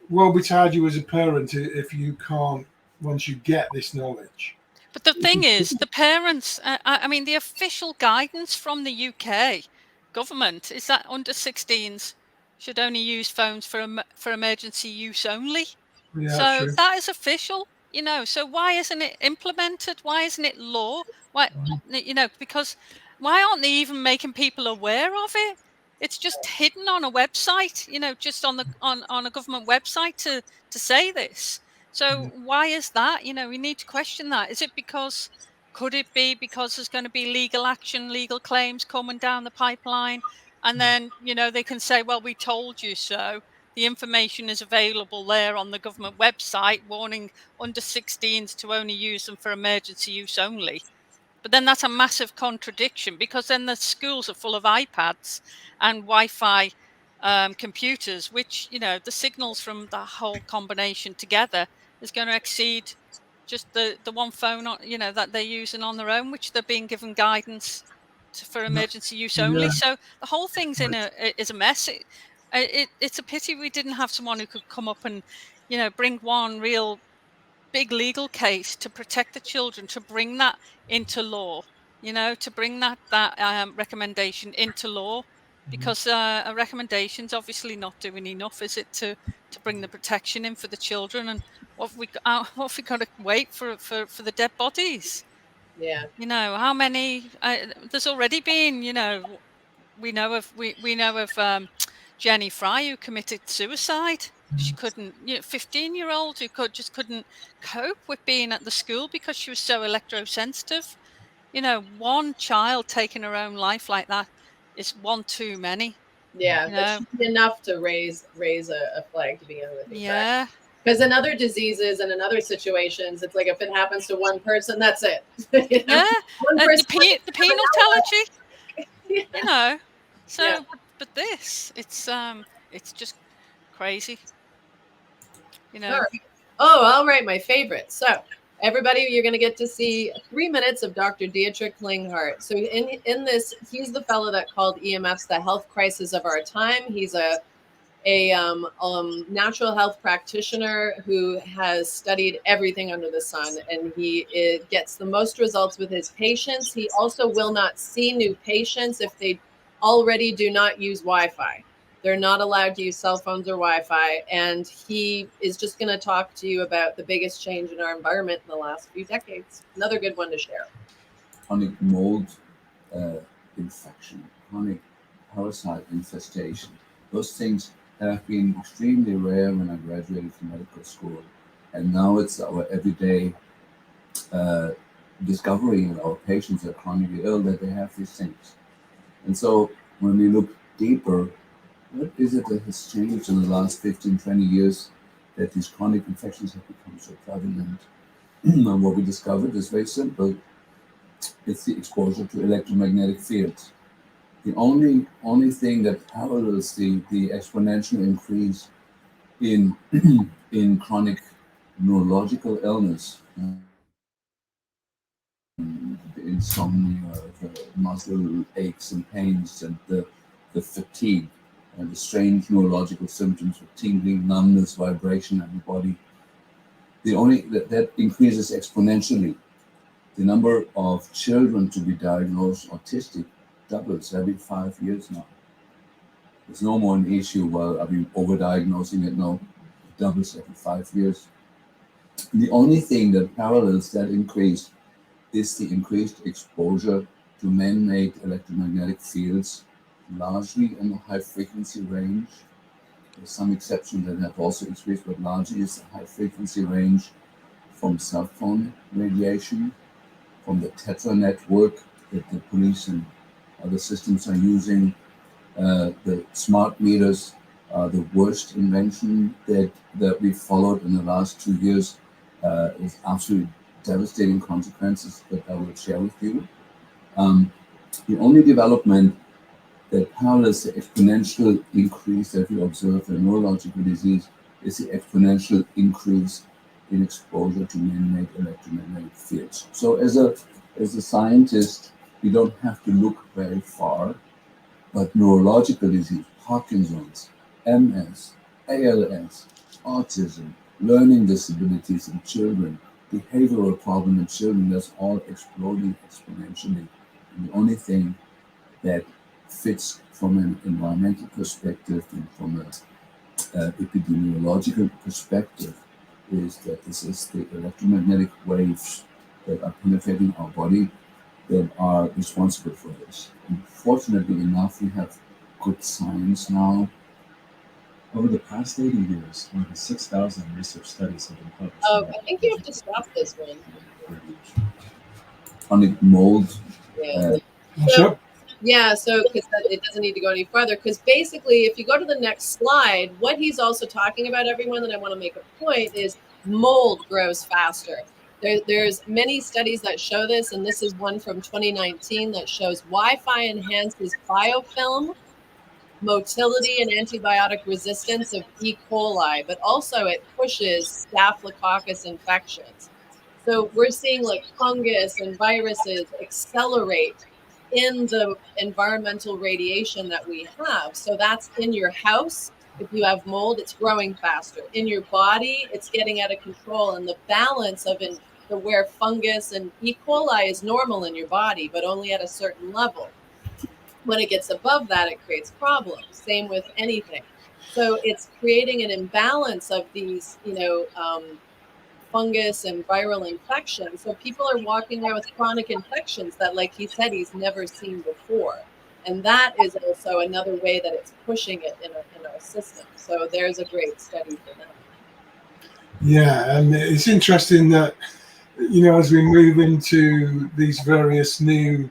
woe betide you as a parent if you can't, once you get this knowledge. But the thing is, the parents, the official guidance from the UK government is that under 16s should only use phones for emergency use only. Yeah, so true. that is official, so why isn't it implemented? Why isn't it law? Why, because why aren't they even making people aware of it? It's just hidden on a website, just on a government website to say this. So why is that? We need to question that. Could it be because there's going to be legal action, legal claims coming down the pipeline? And then, they can say, well, we told you so. The information is available there on the government website, warning under 16s to only use them for emergency use only. But then that's a massive contradiction, because then the schools are full of iPads and Wi-Fi computers, which, the signals from the whole combination together is going to exceed just the one phone, that they're using on their own, which they're being given guidance for emergency use only. Yeah. So the whole thing's is a mess. It's a pity we didn't have someone who could come up and, bring one real big legal case to protect the children, to bring that into law, to bring that recommendation into law, because a recommendation's obviously not doing enough, is it, to bring the protection in for the children? And what have we got to wait for the dead bodies? Yeah. How many? There's already been, we know of Jenny Fry, who committed suicide. She couldn't, 15-year-old who couldn't cope with being at the school because she was so electrosensitive. One child taking her own life like that is one too many. Yeah, that should be enough to raise a flag to begin with. Yeah. Because in other diseases and in other situations, it's like if it happens to one person, that's it. Yeah. One person The penal allergy. So, but this, it's it's just crazy. You know. All right. Oh, all right, my favorite. So everybody, you're going to get to see 3 minutes of Dr. Dietrich Klinghardt. So in this, he's the fellow that called EMFs the health crisis of our time. He's a natural health practitioner who has studied everything under the sun, and he gets the most results with his patients. He also will not see new patients if they already do not use Wi-Fi. They're not allowed to use cell phones or Wi-Fi, and he is just going to talk to you about the biggest change in our environment in the last few decades. Another good one to share. Chronic mold infection, chronic parasite infestation. Those things have been extremely rare when I graduated from medical school, and now it's our everyday discovery in our patients that are chronically ill that they have these things. And so when we look deeper, what is it that has changed in the last 15, 20 years that these chronic infections have become so prevalent? And what we discovered is very simple. It's the exposure to electromagnetic fields. The only thing that parallels the exponential increase in in chronic neurological illness, insomnia, the muscle aches and pains, and the fatigue, and the strange neurological symptoms of tingling, numbness, vibration in the body. That increases exponentially. The number of children to be diagnosed autistic doubles every 5 years now. It's no more an issue, well, are we overdiagnosing it? No, it doubles every 5 years. The only thing that parallels that increase is the increased exposure to man-made electromagnetic fields, largely in the high-frequency range. There's some exceptions that have also increased, but largely it's the high-frequency range from cell phone radiation, from the Tetra network that the police and other systems are using. The smart meters are the worst invention that we followed in the last 2 years. With absolutely devastating consequences that I will share with you. The only development that parallels the exponential increase that we observe in neurological disease is the exponential increase in exposure to man-made electromagnetic fields. So as a scientist, you don't have to look very far, but neurological disease, Parkinson's, MS, ALS, autism, learning disabilities in children, behavioral problem in children, that's all exploding exponentially. And the only thing that fits from an environmental perspective and from an epidemiological perspective is that this is the electromagnetic waves that are penetrating our body that are responsible for this. And fortunately enough, we have good science now. Over the past 80 years, more than 6,000 research studies have been published. Oh, I think you have to stop this one. Chronic mold. Yeah. So because it doesn't need to go any farther, because basically if you go to the next slide, what he's also talking about, everyone, that I want to make a point is mold grows faster. There's many studies that show this, and this is one from 2019 that shows Wi-Fi enhances biofilm, motility, and antibiotic resistance of E. coli, but also it pushes Staphylococcus infections. So we're seeing like fungus and viruses accelerate in the environmental radiation that we have. So that's in your house. If you have mold, it's growing faster. In your body, it's getting out of control. And the balance of where fungus and E. coli is normal in your body, but only at a certain level. When it gets above that, it creates problems. Same with anything. So it's creating an imbalance of these, fungus and viral infections. So people are walking around with chronic infections that, like he said, he's never seen before. And that is also another way that it's pushing it in our system. So there's a great study for that. Yeah, and it's interesting that, as we move into these various new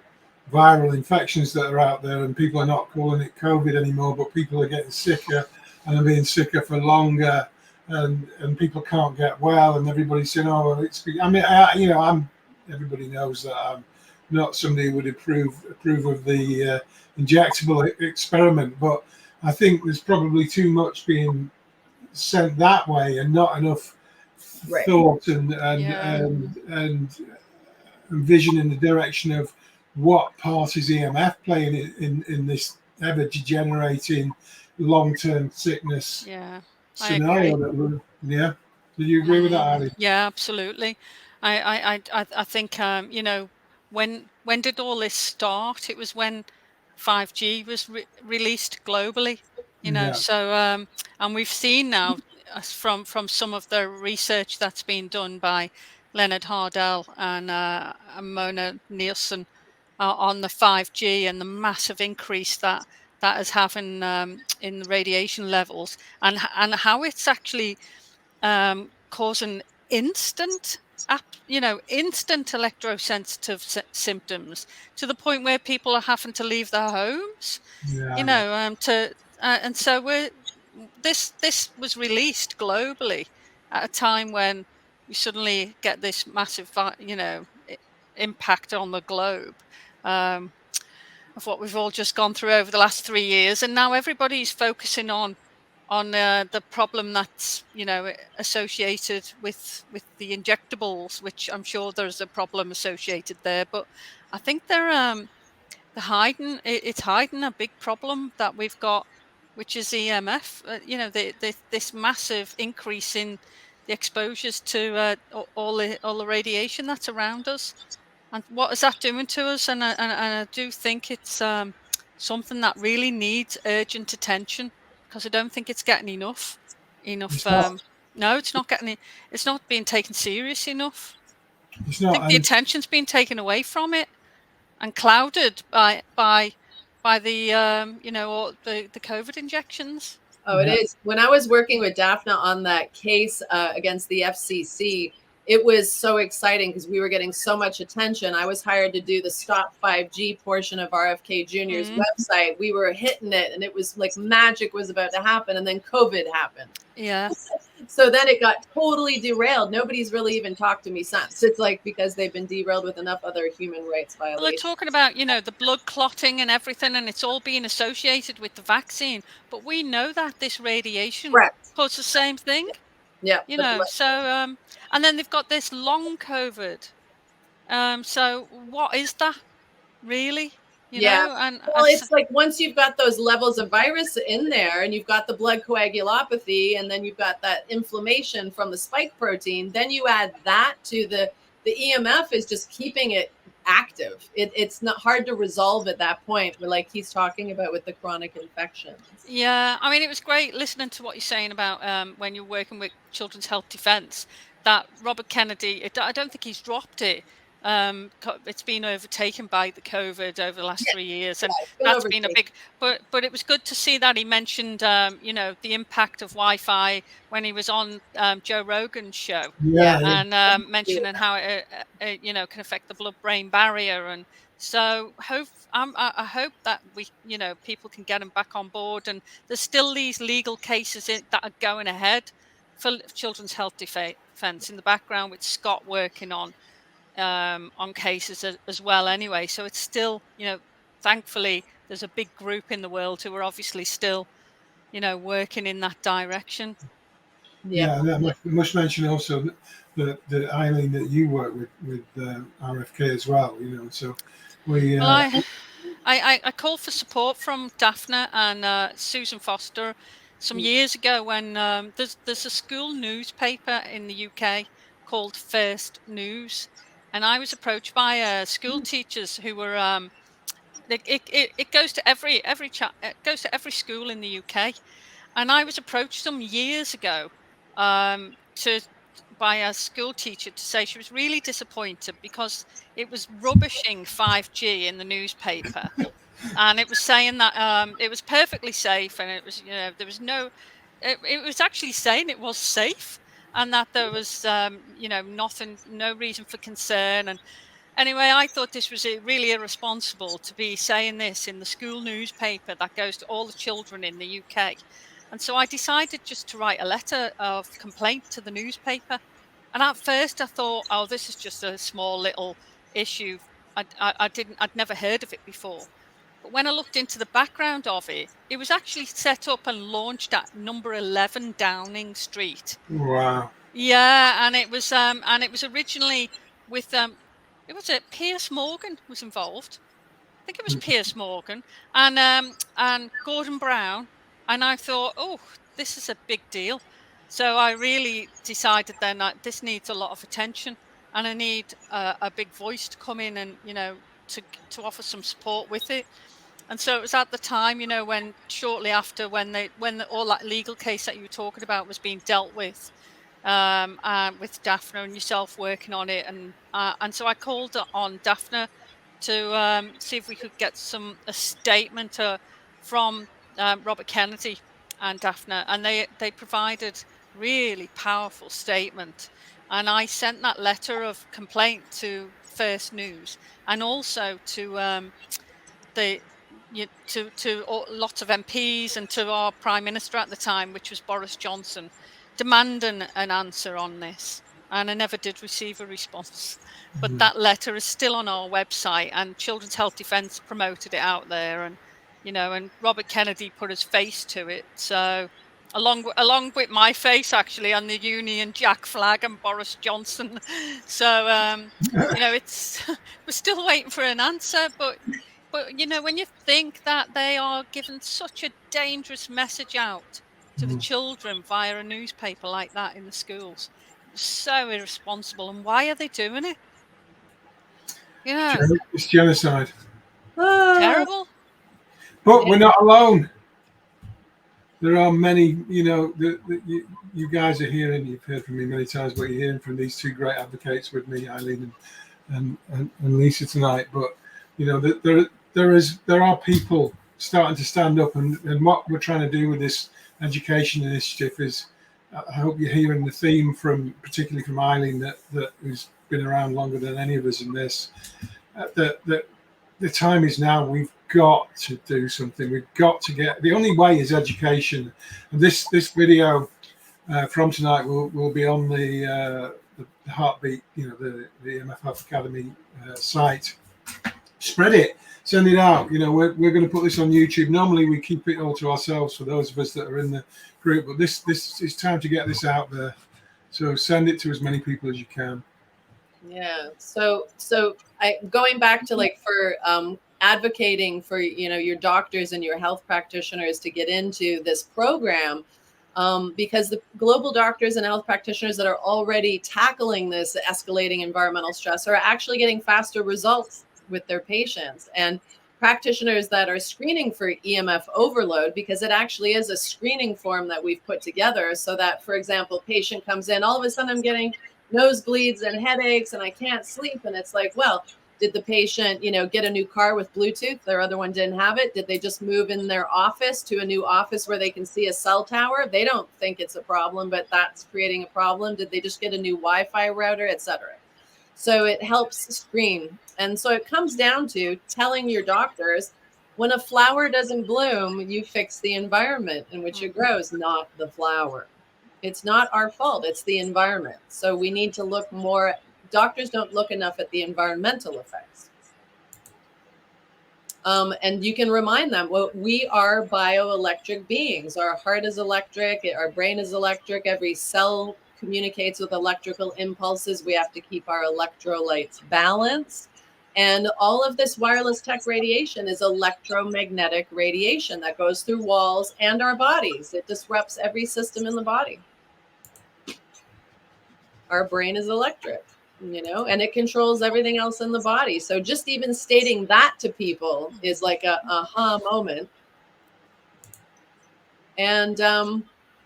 viral infections that are out there, and people are not calling it COVID anymore, but people are getting sicker and are being sicker for longer, and people can't get well, and everybody's saying, "Oh, well, it's." Everybody knows that I'm not somebody who would approve of the injectable experiment, but I think there's probably too much being sent that way and not enough Right. thought and vision in the direction of what part is EMF playing in this ever degenerating long-term sickness scenario that we're. Yeah, do you agree with that, Ali? Yeah, absolutely. I think you know, when did all this start? It was when 5G was released globally. You know, Yeah. so and we've seen now from some of the research that's been done by Leonard Hardell and Mona Nielsen on the 5G and the massive increase that is having in the radiation levels and how it's actually causing instant instant electrosensitive symptoms to the point where people are having to leave their homes, Yeah. and so this was released globally at a time when we suddenly get this massive impact on the globe, of what we've all just gone through over the last 3 years, and now everybody's focusing on the problem that's associated with the injectables, which I'm sure there's a problem associated there. But I think they're hiding. It's hiding a big problem that we've got, which is EMF. This massive increase in the exposures to all the radiation that's around us, and what is that doing to us? And I do think it's something that really needs urgent attention, because I don't think it's getting enough. It's not. No, it's not getting. It's not being taken serious enough. It's I not. think the attention's been taken away from it and clouded by the all the COVID injections. Oh, it is. When I was working with Daphne on that case against the FCC, it was so exciting because we were getting so much attention. I was hired to do the Stop 5G portion of RFK Jr.'s website. We were hitting it, and it was like magic was about to happen, and then COVID happened. Yeah. So then it got totally derailed. Nobody's really even talked to me since. It's like because they've been derailed with enough other human rights violations. Well, they're talking about, the blood clotting and everything, and it's all being associated with the vaccine. But we know that this radiation causes the same thing. Yeah. So, and then they've got this long COVID. So what is that really? Well, it's like once you've got those levels of virus in there and you've got the blood coagulopathy and then you've got that inflammation from the spike protein, then you add that to the EMF is just keeping it active. It's not hard to resolve at that point, like he's talking about with the chronic infections. Yeah, I mean, it was great listening to what you're saying about when you're working with Children's Health Defence, that Robert Kennedy, I don't think he's dropped it. It's been overtaken by the COVID over the last 3 years, and that's been a big. But it was good to see that he mentioned, the impact of Wi-Fi when he was on Joe Rogan's show, and mentioning how it can affect the blood-brain barrier, and so I hope that we people can get him back on board, and there's still these legal cases that are going ahead for Children's Health Defence in the background, with Scott working on cases as well anyway. So it's still, thankfully there's a big group in the world who are obviously still, working in that direction. Yeah, and I must mention also that Eileen, that you work with RFK as well, so we... Well, I called for support from Daphne and Susan Foster some years ago when there's a school newspaper in the UK called First News, and I was approached by school teachers who were it goes to every school in the UK, and I was approached some years ago by a school teacher to say she was really disappointed because it was rubbishing 5G in the newspaper, and it was saying that it was perfectly safe, and it was there was no, it was actually saying it was safe, and that there was nothing, no reason for concern. And anyway, I thought this was really irresponsible to be saying this in the school newspaper that goes to all the children in the UK. And so I decided just to write a letter of complaint to the newspaper. And at first I thought, oh, this is just a small little issue. I'd never heard of it before. But when I looked into the background of it, it was actually set up and launched at number 11 Downing Street. Wow. Yeah, and it was originally with it was Piers Morgan was involved. I think it was Piers Morgan and Gordon Brown, and I thought, oh, this is a big deal. So I really decided then that this needs a lot of attention, and I need a big voice to come in and to offer some support with it. And so it was at the time, when shortly after when all that legal case that you were talking about was being dealt with Daphne and yourself working on it, and so I called on Daphne to see if we could get a statement from Robert Kennedy and Daphne, and they provided really powerful statement, and I sent that letter of complaint to First News and also to lots of MPs and to our Prime Minister at the time, which was Boris Johnson, demanding an answer on this. And I never did receive a response. But that letter is still on our website, and Children's Health Defence promoted it out there, and and Robert Kennedy put his face to it. So along with my face actually on the Union Jack flag and Boris Johnson. So it's we're still waiting for an answer, but when you think that they are giving such a dangerous message out to the children via a newspaper like that in the schools, it's so irresponsible. And why are they doing it? It's genocide. Terrible. But we're not alone. There are many, you guys are hearing, you've heard from me many times, but you're hearing from these two great advocates with me, Eileen and Lisa tonight. But there are people starting to stand up, and what we're trying to do with this education initiative is, I hope you're hearing the theme particularly from Eileen, that who's been around longer than any of us in this, that the time is now. We've got to do something. We've got to the only way is education. And this video from tonight will be on the Heartbeat, the MFF Academy site. Spread it, send it out. We're going to put this on YouTube. Normally we keep it all to ourselves for those of us that are in the group, but this is time to get this out there. So send it to as many people as you can. Yeah. So going back to for advocating for your doctors and your health practitioners to get into this program, because the global doctors and health practitioners that are already tackling this escalating environmental stress are actually getting faster results with their patients, and practitioners that are screening for EMF overload, because it actually is a screening form that we've put together so that, for example, patient comes in, all of a sudden I'm getting nosebleeds and headaches and I can't sleep. And it's like, well, did the patient, get a new car with Bluetooth? Their other one didn't have it. Did they just move in their office to a new office where they can see a cell tower? They don't think it's a problem, but that's creating a problem. Did they just get a new Wi-Fi router, etc.? So it helps screen. And so it comes down to telling your doctors, when a flower doesn't bloom, you fix the environment in which it grows, not the flower. It's not our fault. It's the environment. So we need to look more. Doctors don't look enough at the environmental effects. And you can remind them, well, we are bioelectric beings. Our heart is electric. Our brain is electric. Every cell communicates with electrical impulses. We have to keep our electrolytes balanced. And all of this wireless tech radiation is electromagnetic radiation that goes through walls and our bodies. It disrupts every system in the body. Our brain is electric, and it controls everything else in the body. So just even stating that to people is like a aha moment. And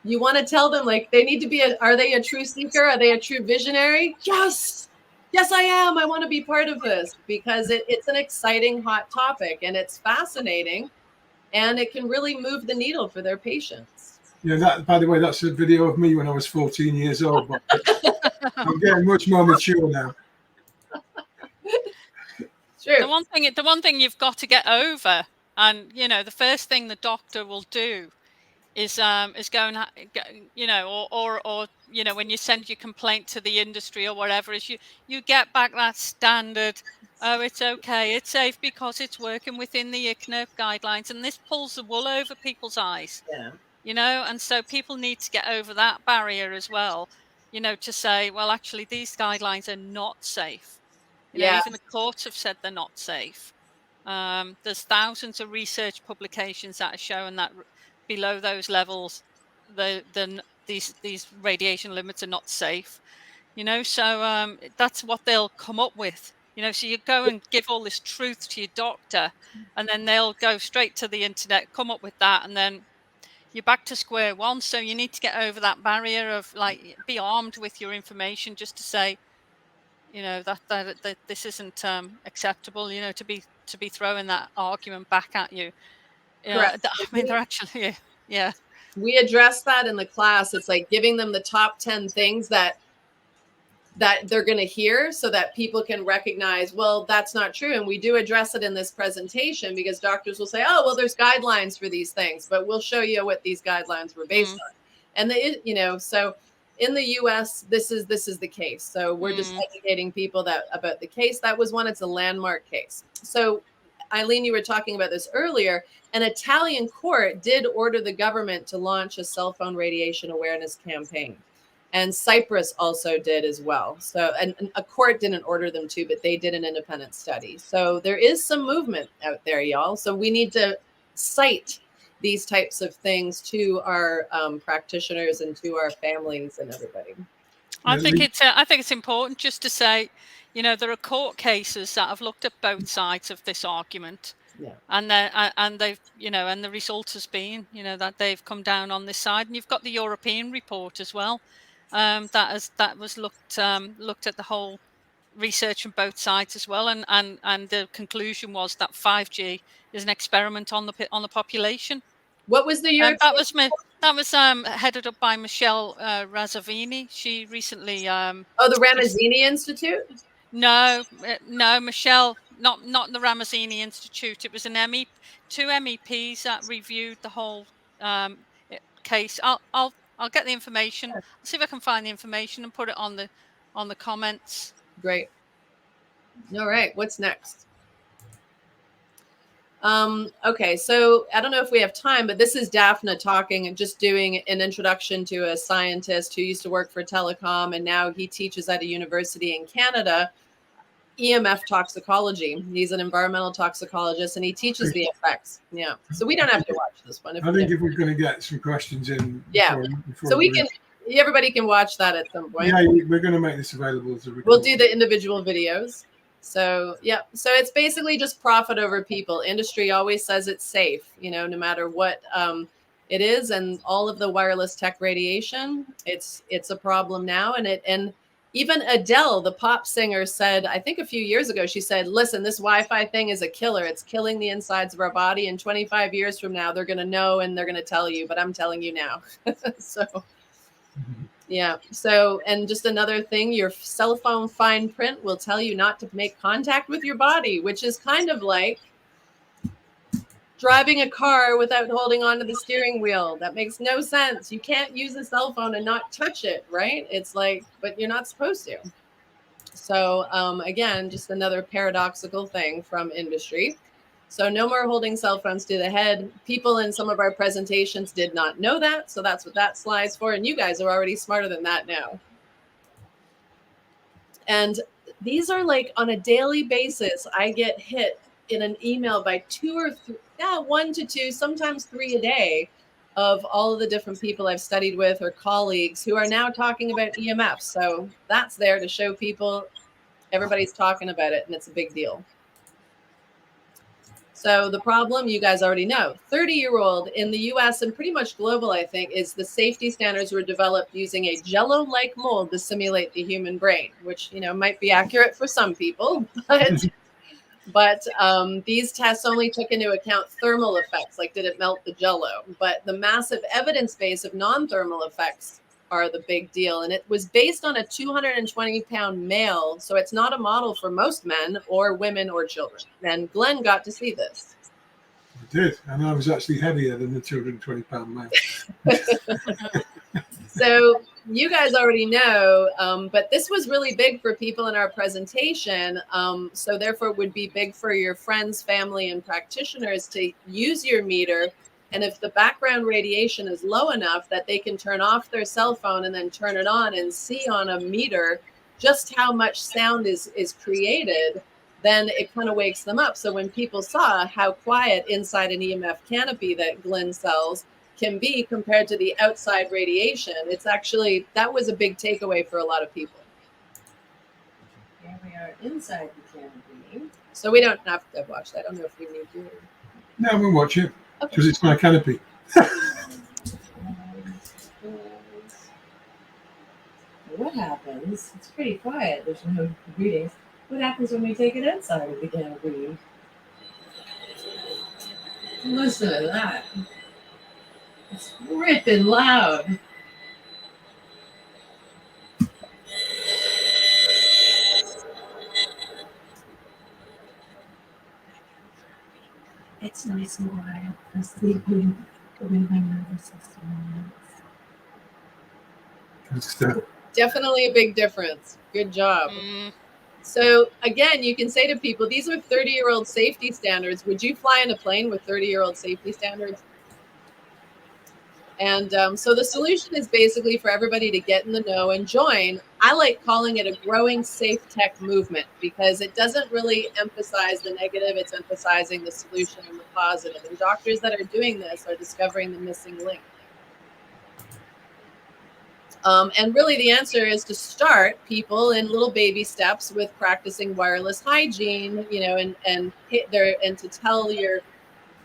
you want to tell them, they need to be are they a true seeker? Are they a true visionary? Yes, I am. I want to be part of this, because it's an exciting, hot topic, and it's fascinating, and it can really move the needle for their patients. Yeah, that, by the way, that's a video of me when I was 14 years old, but I'm getting much more mature now. True. The one thing you've got to get over, and the first thing the doctor will do going, you know, or you know, when you send your complaint to the industry or whatever, is you get back that standard, oh, it's okay, it's safe because it's working within the ICNIRP guidelines, and this pulls the wool over people's eyes. Yeah. You know, and so people need to get over that barrier as well, you know, to say, well, actually, these guidelines are not safe. You know, Yeah. even the courts have said they're not safe. There's thousands of research publications that are showing that below those levels, these radiation limits are not safe. You know, so that's what they'll come up with. You know, so you go and give all this truth to your doctor, and then they'll go straight to the internet, come up with that, and then you're back to square one. So you need to get over that barrier of, like, be armed with your information just to say, you know, that this isn't acceptable, you know, to be throwing that argument back at you. Correct. I mean, they're actually, yeah. We address that in the class. It's like giving them the top 10 things that they're going to hear so that people can recognize, well, that's not true. And we do address it in this presentation because doctors will say, oh, well, there's guidelines for these things, but we'll show you what these guidelines were based on. And they, you know, so in the US, this is the case. So we're just educating people about the case. That was one, it's a landmark case. So Eileen, you were talking about this earlier. An Italian court did order the government to launch a cell phone radiation awareness campaign. And Cyprus also did as well. So, and a court didn't order them to, but they did an independent study. So there is some movement out there, y'all. So we need to cite these types of things to our practitioners and to our families and everybody. I think it's important just to say, you know, there are court cases that have looked at both sides of this argument. Yeah. And they've, you know, and the result has been, you know, that they've come down on this side. And you've got the European report as well. That was looked at the whole research from both sides as well, and the conclusion was that 5G is an experiment on the population. What was the European? That was headed up by Michelle Razzavini. She recently the Ramazzini Institute. No, Michelle, not the Ramazzini Institute. It was two MEPs that reviewed the whole case. I'll get the information. I'll see if I can find the information and put it on the comments. Great. All right. What's next? Okay. So I don't know if we have time, but this is Daphne talking and just doing an introduction to a scientist who used to work for telecom, and now he teaches at a university in Canada, EMF toxicology. He's an environmental toxicologist, and he teaches the effects. Yeah. So we don't have to watch this one. I think if we're going to get some questions in. Yeah. Before so everybody can watch that at some point. Yeah, we're going to make this available as a recording. We'll do the individual videos. So, yeah. So it's basically just profit over people. Industry always says it's safe, you know, no matter what it is. And all of the wireless tech radiation, it's a problem now. And even Adele, the pop singer, said, I think a few years ago, she said, listen, this Wi-Fi thing is a killer. It's killing the insides of our body. And 25 years from now, they're going to know and they're going to tell you, but I'm telling you now. So, yeah. So, and just another thing, your cell phone fine print will tell you not to make contact with your body, which is kind of like driving a car without holding onto the steering wheel. That makes no sense. You can't use a cell phone and not touch it, right? It's like, but you're not supposed to. So again, just another paradoxical thing from industry. So no more holding cell phones to the head. People in some of our presentations did not know that. So that's what that slide's for. And you guys are already smarter than that now. And these are like on a daily basis, I get hit in an email by 2 or 3, 1 to 2, sometimes 3 a day, of all of the different people I've studied with or colleagues who are now talking about EMF. So that's there to show people everybody's talking about it, and it's a big deal. So the problem, you guys already know, 30-year-old in the US and pretty much global, I think, is the safety standards were developed using a jello-like mold to simulate the human brain, which, you know, might be accurate for some people, but these tests only took into account thermal effects, like did it melt the jello? But the massive evidence base of non-thermal effects are the big deal. And it was based on a 220-pound male, so it's not a model for most men or women or children. And Glenn got to see this. did, and I was actually heavier than the 220-pound man. So you guys already know, but this was really big for people in our presentation. So therefore it would be big for your friends, family, and practitioners to use your meter. And if the background radiation is low enough that they can turn off their cell phone and then turn it on and see on a meter just how much sound is created, then it kind of wakes them up. So when people saw how quiet inside an EMF canopy that Glenn sells can be compared to the outside radiation, it's actually, that was a big takeaway for a lot of people. Here we are inside the canopy. So we don't have to watch that. I don't know if we need to. No, we'll watch it because it's my canopy. What happens? It's pretty quiet. There's no readings. What happens when we take it outside of the canopy? Listen to that. It's ripping loud. It's nice and quiet. I'm sleeping the way my nervous system is. Definitely a big difference. Good job. So again, you can say to people, these are 30-year-old safety standards. Would you fly in a plane with 30-year-old safety standards? And so the solution is basically for everybody to get in the know and join. I like calling it a growing safe tech movement because it doesn't really emphasize the negative. It's emphasizing the solution and the positive. And doctors that are doing this are discovering the missing link. And really the answer is to start people in little baby steps with practicing wireless hygiene, you know, and to tell your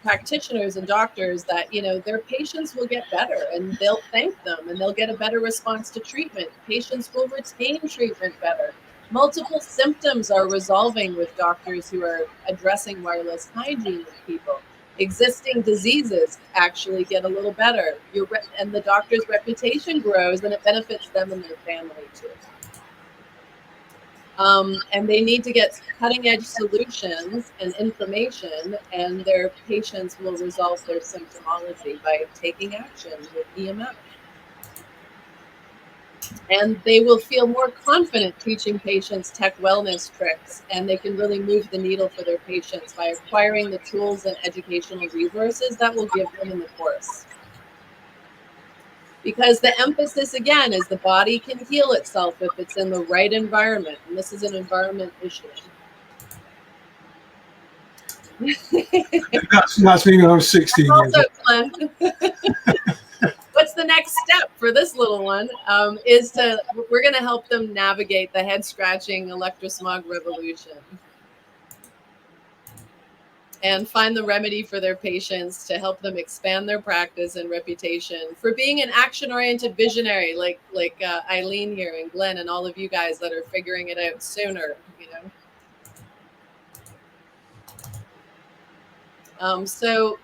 practitioners and doctors that, you know, their patients will get better and they'll thank them and they'll get a better response to treatment. Patients will retain treatment better. Multiple symptoms are resolving with doctors who are addressing wireless hygiene with people. Existing diseases actually get a little better. And the doctor's reputation grows and it benefits them and their family too. And they need to get cutting edge solutions and information, and their patients will resolve their symptomology by taking action with EMF. And they will feel more confident teaching patients tech wellness tricks, and they can really move the needle for their patients by acquiring the tools and educational resources that will give them in the course. Because the emphasis, again, is the body can heal itself if it's in the right environment. And this is an environment issue. That's me when I was 16 years Also, old. Glenn, what's the next step for this little one? We're going to help them navigate the head-scratching electrosmog revolution and find the remedy for their patients to help them expand their practice and reputation for being an action-oriented visionary, like Eileen here and Glenn and all of you guys that are figuring it out sooner, you know. So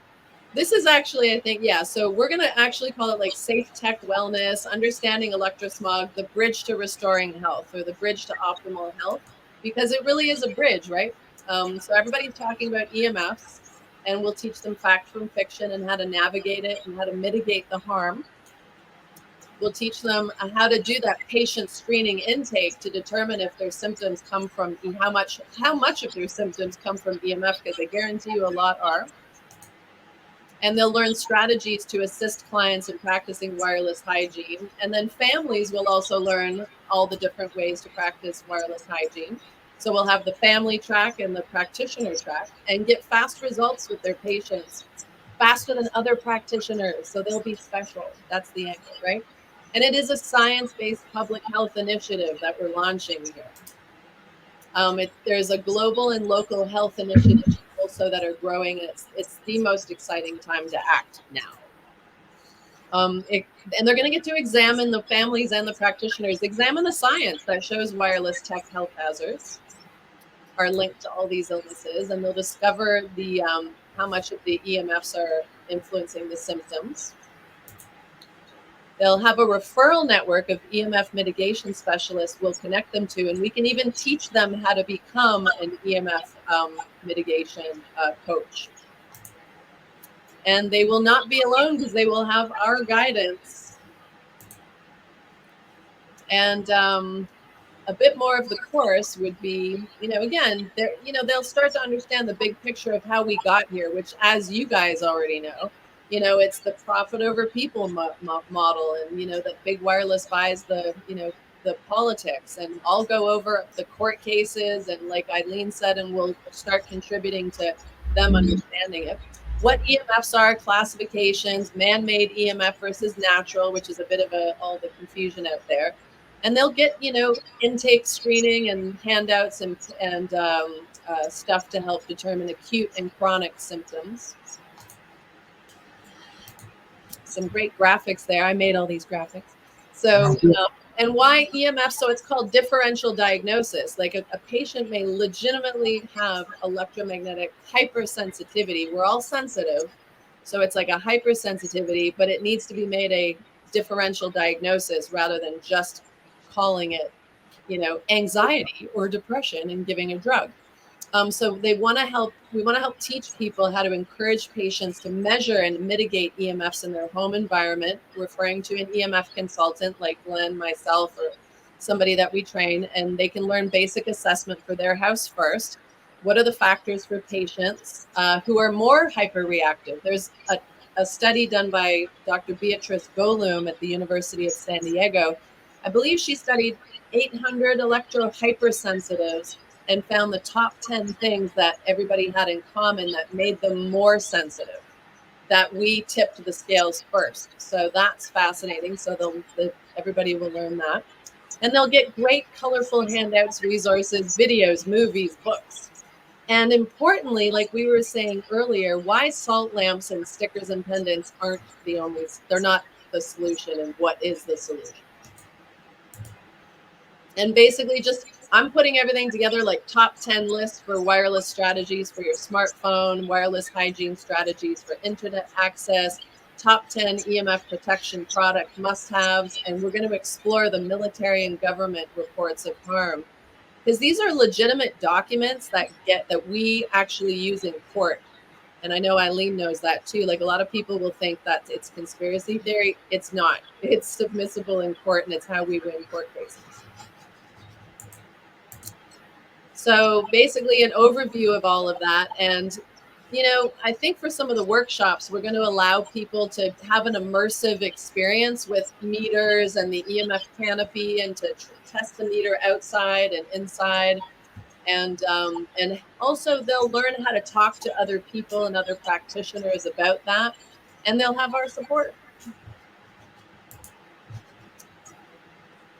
this is actually, I think, yeah, so we're going to actually call it like safe tech wellness, understanding electrosmog, the bridge to restoring health, or the bridge to optimal health, because it really is a bridge, right? So everybody's talking about EMFs, and we'll teach them fact from fiction and how to navigate it and how to mitigate the harm. We'll teach them how to do that patient screening intake to determine if their symptoms come from, how much of their symptoms come from EMF, because I guarantee you a lot are. And they'll learn strategies to assist clients in practicing wireless hygiene. And then families will also learn all the different ways to practice wireless hygiene. So we'll have the family track and the practitioner track and get fast results with their patients, faster than other practitioners. So they'll be special. That's the angle, right? And it is a science-based public health initiative that we're launching here. There's a global and local health initiative also that are growing. It's the most exciting time to act now. And they're going to get to examine, the families and the practitioners, examine the science that shows wireless tech health hazards are linked to all these illnesses, and they'll discover the how much of the EMFs are influencing the symptoms. They'll have a referral network of EMF mitigation specialists we'll connect them to, and we can even teach them how to become an EMF mitigation coach. And they will not be alone because they will have our guidance. And a bit more of the course would be, again, they'll start to understand the big picture of how we got here, which, as you guys already know, it's the profit over people model, and that big wireless buys the politics, and I'll go over the court cases, and like Eileen said, and we'll start contributing to them understanding it. What EMFs are, classifications, man-made EMF versus natural, which is a bit of all the confusion out there. And they'll get, intake screening and handouts and stuff to help determine acute and chronic symptoms. Some great graphics there. I made all these graphics. So, and why EMF? So it's called differential diagnosis. Like a patient may legitimately have electromagnetic hypersensitivity. We're all sensitive. So it's like a hypersensitivity, but it needs to be made a differential diagnosis rather than just calling it, anxiety or depression and giving a drug. So we want to help teach people how to encourage patients to measure and mitigate EMFs in their home environment, referring to an EMF consultant like Glenn, myself, or somebody that we train, and they can learn basic assessment for their house first. What are the factors for patients who are more hyperreactive? There's a study done by Dr. Beatrice Golum at the University of San Diego. I believe she studied 800 electro-hypersensitives and found the top 10 things that everybody had in common that made them more sensitive, that we tipped the scales first. So that's fascinating. So everybody will learn that. And they'll get great colorful handouts, resources, videos, movies, books. And importantly, like we were saying earlier, why salt lamps and stickers and pendants they're not the solution, and what is the solution? And basically I'm putting everything together, like top 10 lists for wireless strategies for your smartphone, wireless hygiene strategies for internet access, top 10 EMF protection product must-haves, and we're going to explore the military and government reports of harm. Because these are legitimate documents that we actually use in court. And I know Eileen knows that too. Like, a lot of people will think that it's conspiracy theory. It's not. It's submissible in court, and it's how we win court cases. So basically an overview of all of that. And, I think for some of the workshops, we're going to allow people to have an immersive experience with meters and the EMF canopy, and to test the meter outside and inside. And also they'll learn how to talk to other people and other practitioners about that. And they'll have our support.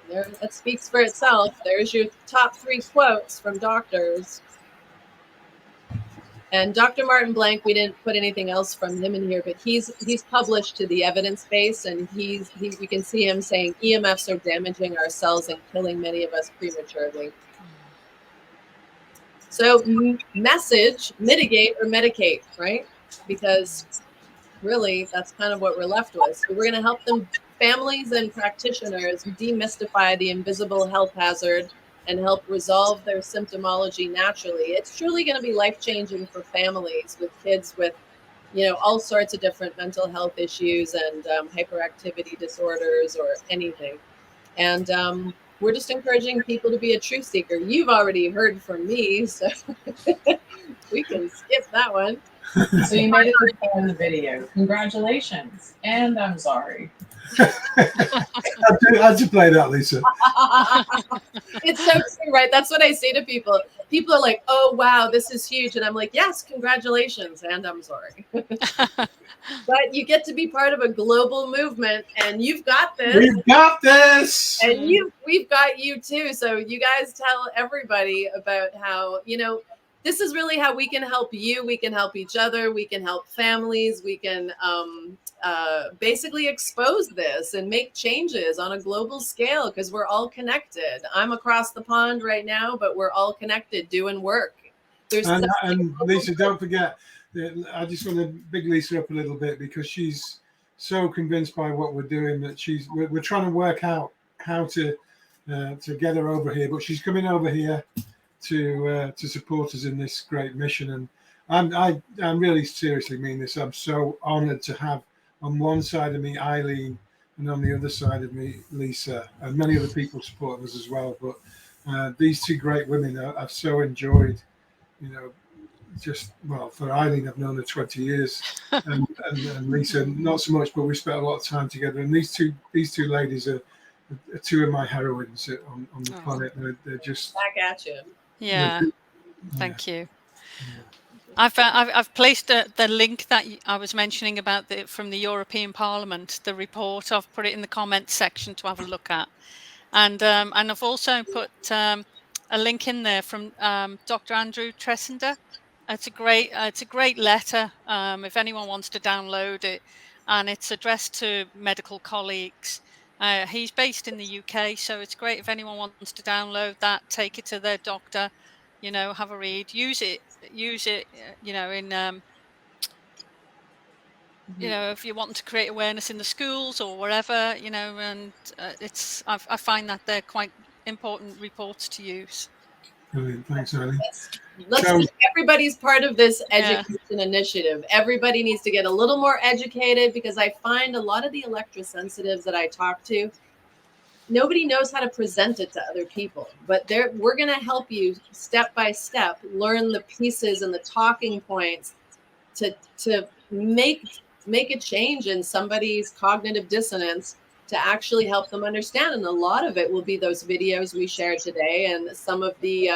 There, that speaks for itself. There's your top 3 quotes from doctors. And Dr. Martin Blank, we didn't put anything else from him in here, but he's published to the evidence base, and you can see him saying EMFs are damaging our cells and killing many of us prematurely. So message, mitigate, or medicate, right? Because really that's kind of what we're left with. So we're going to help families and practitioners demystify the invisible health hazard and help resolve their symptomology naturally. It's truly going to be life-changing for families with kids with, all sorts of different mental health issues and hyperactivity disorders or anything. And we're just encouraging people to be a truth seeker. You've already heard from me, so we can skip that one. So you made it this far in the video. Congratulations. And I'm sorry. How'd you play that, Lisa? It's so true, right? That's what I say to people. People are like, oh, wow, this is huge. And I'm like, yes, congratulations. And I'm sorry. But you get to be part of a global movement, and you've got this. We've got this. And we've got you too. So you guys tell everybody about how, this is really how we can help you. We can help each other. We can help families. We can basically expose this and make changes on a global scale, because we're all connected. I'm across the pond right now, but we're all connected doing work. And Lisa, don't forget, I just want to big Lisa up a little bit, because she's so convinced by what we're doing that we're trying to work out how to get her over here, but she's coming over here to support us in this great mission. And I'm really seriously mean this. I'm so honoured to have on one side of me Eileen, and on the other side of me Lisa, and many other people support us as well. But these two great women, I've so enjoyed. You know, just for Eileen, I've known her 20 years, and Lisa not so much, but we spent a lot of time together. And these two ladies are two of my heroines on the planet. They're just back at you. Yeah, thank you. I've placed the link that I was mentioning about from the European Parliament, the report. I've put it in the comments section to have a look at, and I've also put a link in there from Dr. Andrew Tressender. It's a great letter. If anyone wants to download it, and it's addressed to medical colleagues. He's based in the UK, so it's great if anyone wants to download that, take it to their doctor, have a read, use it, in, if you want to create awareness in the schools or wherever, and I find that they're quite important reports to use. Brilliant. Thanks, Eileen. Everybody's part of this education initiative. Everybody needs to get a little more educated, because I find a lot of the electrosensitives that I talk to, nobody knows how to present it to other people. But we're going to help you step by step learn the pieces and the talking points to make a change in somebody's cognitive dissonance, to actually help them understand. And a lot of it will be those videos we shared today, and some of the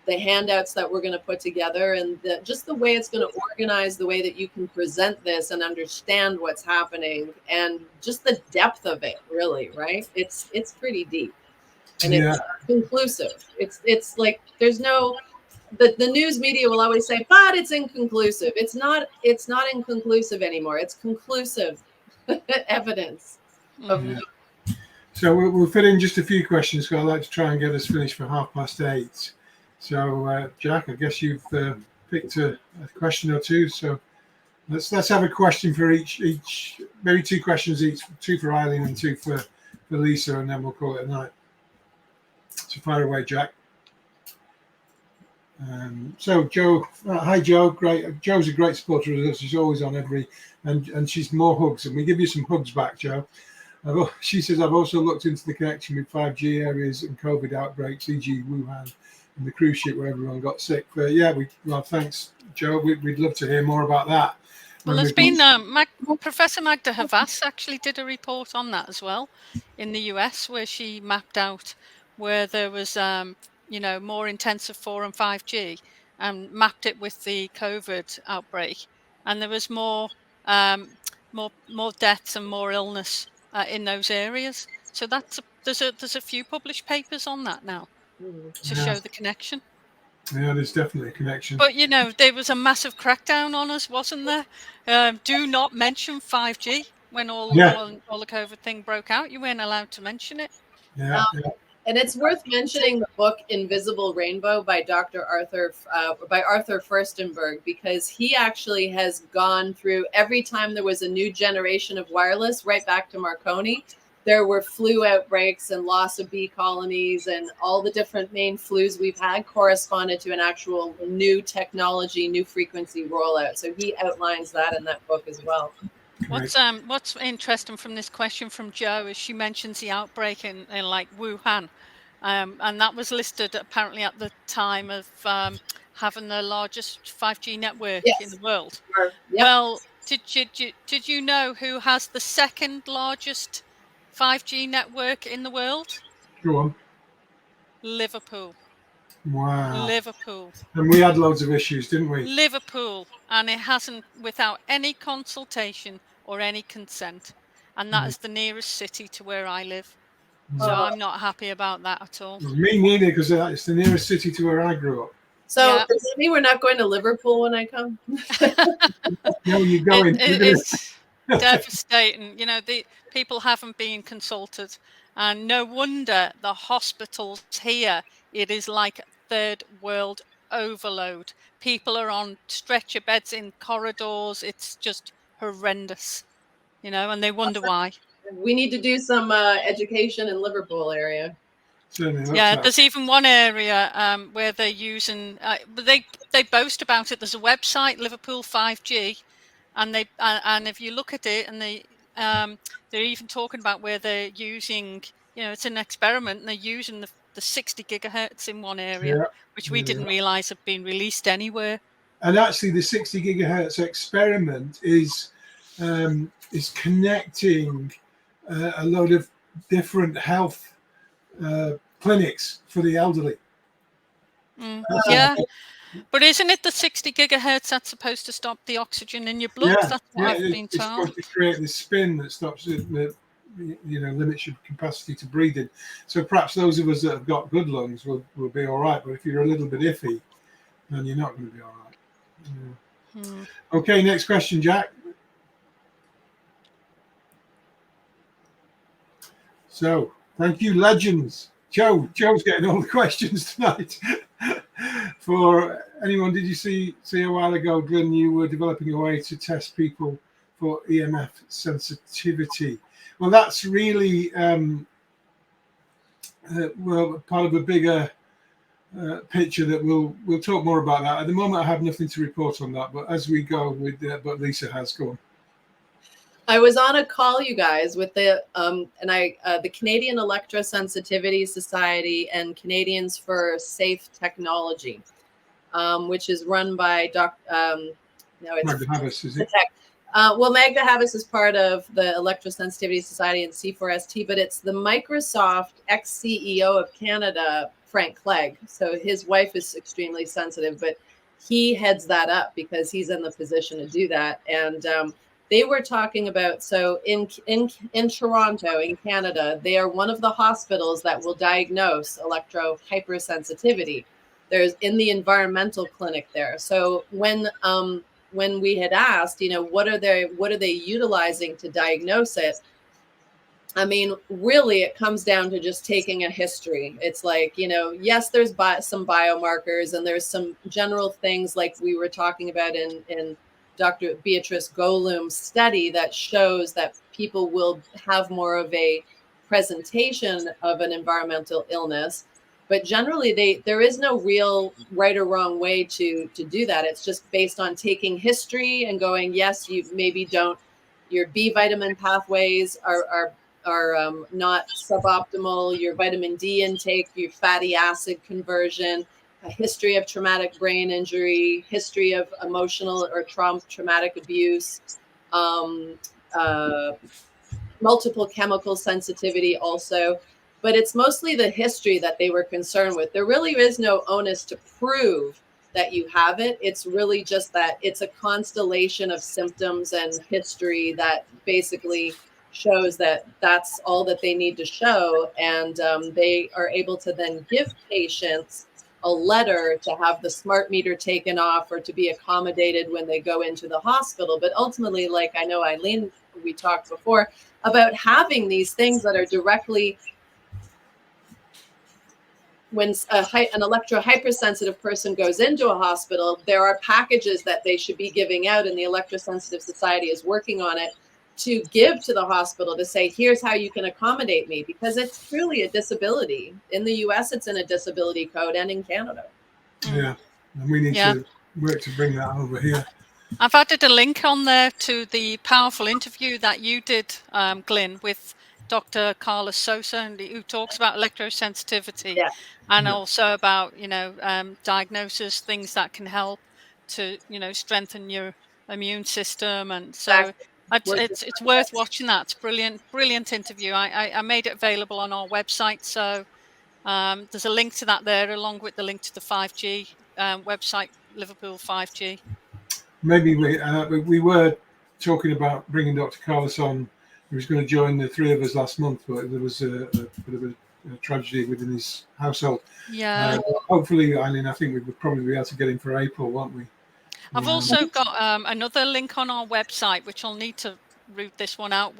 handouts that we're going to put together, and just the way it's going to organize the way that you can present this and understand what's happening, and just the depth of it, really, right? It's pretty deep, and it's conclusive. It's like there's no the news media will always say, but it's inconclusive. It's not inconclusive anymore. It's conclusive evidence. So we'll fit in just a few questions, because I'd like to try and get us finished for 8:30. So Jack, I guess you've picked a question or two. So let's have a question for each, maybe two questions each, two for Eileen and two for Lisa, and then we'll call it a night. So fire away, Jack. So Joe, hi Joe, great. Joe's a great supporter of us. She's always on and she's more hugs, and we give you some hugs back, Joe. She says, I've also looked into the connection with 5G areas and COVID outbreaks, e.g. Wuhan and the cruise ship where everyone got sick. But thanks, Joe. We'd love to hear more about that. Well, there's been Professor Magda Havas actually did a report on that as well in the US, where she mapped out where there was more intensive 4 and 5G, and mapped it with the COVID outbreak, and there was more deaths and more illness in those areas. So there's a few published papers on that now to show the connection. Yeah, there's definitely a connection. But there was a massive crackdown on us, wasn't there? Do not mention 5G when all the COVID thing broke out. You weren't allowed to mention it. Yeah. And it's worth mentioning the book Invisible Rainbow by Arthur Furstenberg, because he actually has gone through every time there was a new generation of wireless, right back to Marconi. There were flu outbreaks and loss of bee colonies, and all the different main flus we've had corresponded to an actual new technology, new frequency rollout. So he outlines that in that book as well. What's interesting from this question from Joe is she mentions the outbreak in like Wuhan, and that was listed apparently at the time of having the largest 5G network in the world. Yep. Well, did you know who has the second largest 5G network in the world? Go on. Liverpool. Wow. Liverpool. And we had loads of issues, didn't we? Liverpool, and it hasn't, without any consultation or any consent, and that is the nearest city to where I live. So I'm not happy about that at all. Me neither, because it's the nearest city to where I grew up. So does that mean we're not going to Liverpool when I come? No, you're going. It's devastating. The people haven't been consulted, and no wonder the hospitals here, it is like third world overload. People are on stretcher beds in corridors. It's just horrendous, and they wonder why. We need to do some education in Liverpool area. certainly looks Yeah, like. there's even one area where they're using. They boast about it. There's a website, Liverpool 5G, and if you look at it, and they're even talking about where they're using. It's an experiment, and they're using the 60 gigahertz in one area, Yeah, which we there we didn't are. realize had been released anywhere. And actually, the 60 gigahertz experiment is connecting a load of different health clinics for the elderly. Yeah, but isn't it the 60 gigahertz that's supposed to stop the oxygen in your blood? Yeah, That's what I've been it's supposed told. to create this spin that stops it, limits your capacity to breathe in. So perhaps those of us that have got good lungs will be all right. But if you're a little bit iffy, then you're not going to be all right. Yeah. Okay, next question, Jack. So, thank you, legends. Joe's getting all the questions tonight. For anyone, did you see a while ago, Glenn, you were developing a way to test people for EMF sensitivity? Well, that's really part of a bigger picture that we'll talk more about that. At the moment, I have nothing to report on that, but as we go with, but Lisa has gone. I was on a call, you guys, with the Canadian Electrosensitivity Society and Canadians for Safe Technology, which is run by Magda Havas, is it? Well, Magda Havas is part of the Electrosensitivity Society and C4ST, but it's the Microsoft ex-CEO of Canada, Frank Clegg. So his wife is extremely sensitive, but he heads that up because he's in the position to do that. And they were talking about, so in Toronto, in Canada, they are one of the hospitals that will diagnose electro hypersensitivity. There's in the environmental clinic there. So when we had asked, what are they utilizing to diagnose it? I mean, really, it comes down to just taking a history. It's like, yes, there's some biomarkers and there's some general things like we were talking about in Dr. Beatrice Golum's study that shows that people will have more of a presentation of an environmental illness. But generally, there is no real right or wrong way to do that. It's just based on taking history and going, yes, you maybe don't, your B vitamin pathways are not suboptimal, your vitamin D intake, your fatty acid conversion, a history of traumatic brain injury, history of emotional or traumatic abuse, multiple chemical sensitivity also. But it's mostly the history that they were concerned with. There really is no onus to prove that you have it. It's really just that it's a constellation of symptoms and history that basically shows that that's all that they need to show. And they are able to then give patients a letter to have the smart meter taken off or to be accommodated when they go into the hospital. But ultimately, like I know Eileen, we talked before about having these things that are directly, when an electro hypersensitive person goes into a hospital, there are packages that they should be giving out, and the Electrosensitive Society is working on it to give to the hospital to say, here's how you can accommodate me, because it's truly a disability. In the US, it's in a disability code, and in Canada. Yeah, and we need to work to bring that over here. I've added a link on there to the powerful interview that you did, Glyn, with Dr. Carlos Sosa, who talks about electrosensitivity and also about, diagnosis, things that can help to, strengthen your immune system. And so it's worth watching that. It's brilliant interview. I made it available on our website. So there's a link to that there, along with the link to the 5G website, Liverpool 5G. Maybe we were talking about bringing Dr. Carlos on. He was going to join the three of us last month, but there was a bit of a tragedy within his household. Yeah. Hopefully, Eileen, I think we would probably be able to get him for April, won't we? I've also got another link on our website, which I'll need to root this one out.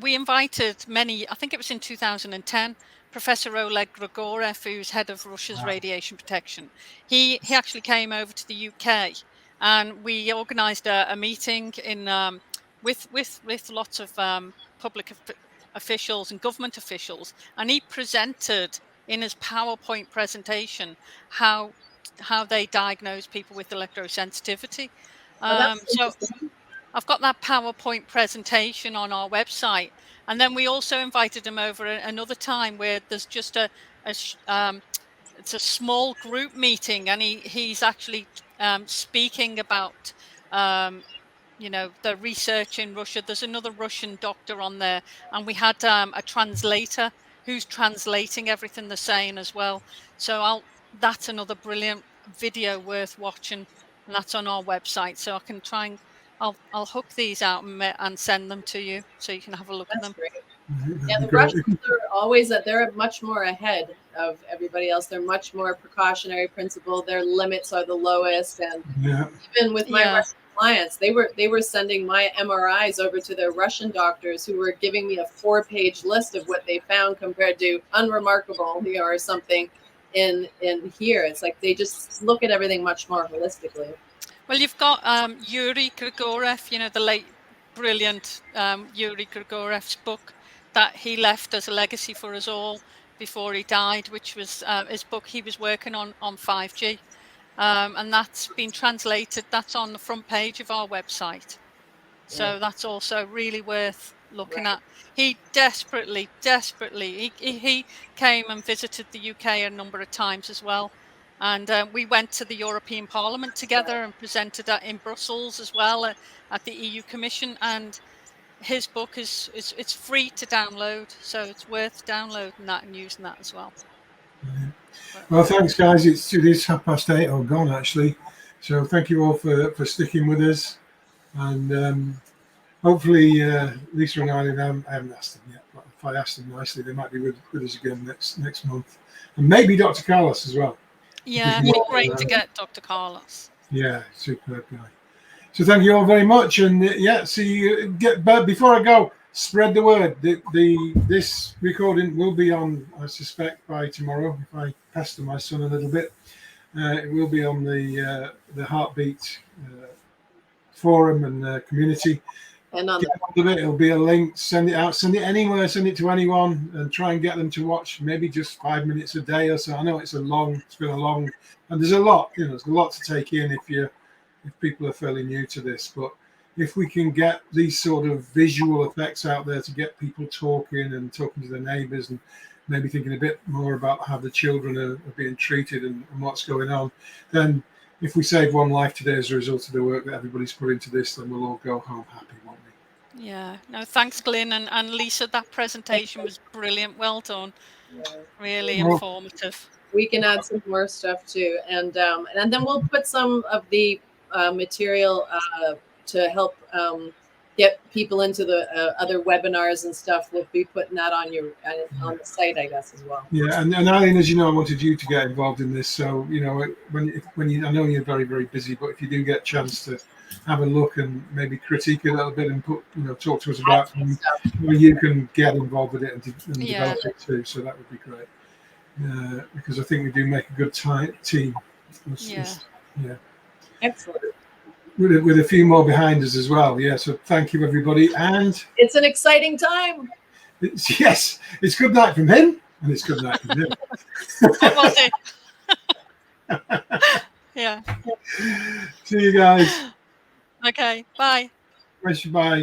We invited I think it was in 2010, Professor Oleg Grigorev, who's head of Russia's radiation protection. He actually came over to the UK, and we organized a meeting in with lots of public officials and government officials, and he presented in his PowerPoint presentation how they diagnose people with electrosensitivity. So I've got that PowerPoint presentation on our website, and then we also invited him over another time where there's just it's a small group meeting, and he's actually speaking about the research in Russia. There's another Russian doctor on there, and we had a translator who's translating everything they're saying as well. So that's another brilliant video worth watching, and that's on our website. So I can try and I'll hook these out and send them to you so you can have a look at them. Great. Yeah, the Russians are always they're much more ahead of everybody else. They're much more precautionary principle. Their limits are the lowest, and even with my Russian clients, they were sending my MRIs over to their Russian doctors, who were giving me a 4-page list of what they found compared to unremarkable, or something in here. It's like they just look at everything much more holistically. Well, you've got Yuri Grigorev, the late brilliant Yuri Grigorev's book that he left as a legacy for us all before he died, which was his book he was working on 5G. And that's been translated. That's on the front page of our website. So that's also really worth looking at. He desperately, he came and visited the UK a number of times as well. And we went to the European Parliament together and presented that in Brussels as well at the EU Commission. And his book it's free to download, so it's worth downloading that and using that as well. Well, thanks, guys. It is 8:30 or gone actually. So thank you all for sticking with us, and hopefully Lisa and I haven't asked them yet, but if I ask them nicely, they might be with us again next month, and maybe Dr. Carlos as well. Yeah, it'd be great to get Dr. Carlos. Yeah, superb guy. So thank you all very much, and see you. But before I go, spread the word. This recording will be on, I suspect, by tomorrow. If I pester my son a little bit, it will be on the Heartbeat forum and community. And on it'll be a link. Send it out. Send it anywhere. Send it to anyone, and try and get them to watch. Maybe just 5 minutes a day or so. I know it's been a long, and there's a lot. There's a lot to take in if people are fairly new to this. But if we can get these sort of visual effects out there to get people talking to their neighbours, and maybe thinking a bit more about how the children are being treated and what's going on, then if we save one life today as a result of the work that everybody's put into this, then we'll all go home happy, won't we? Yeah. No, thanks, Glyn and Lisa. That presentation was brilliant. Well done. Really informative. We can add some more stuff too, and then we'll put some of the material to help get people into the other webinars and stuff. We'll be putting that on the site, I guess, as well. Yeah, and Eileen, as you know, I wanted you to get involved in this. So when you, I know you're very, very busy, but if you do get a chance to have a look and maybe critique it a little bit and talk to us about how you can get involved with it and develop it too. So that would be great, because I think we do make a good team. Excellent. With a few more behind us as well. Yeah, so thank you, everybody. And it's an exciting time. It's good night from him, and it's good night from him. What was it? Yeah. See you guys. Okay, bye. Bye.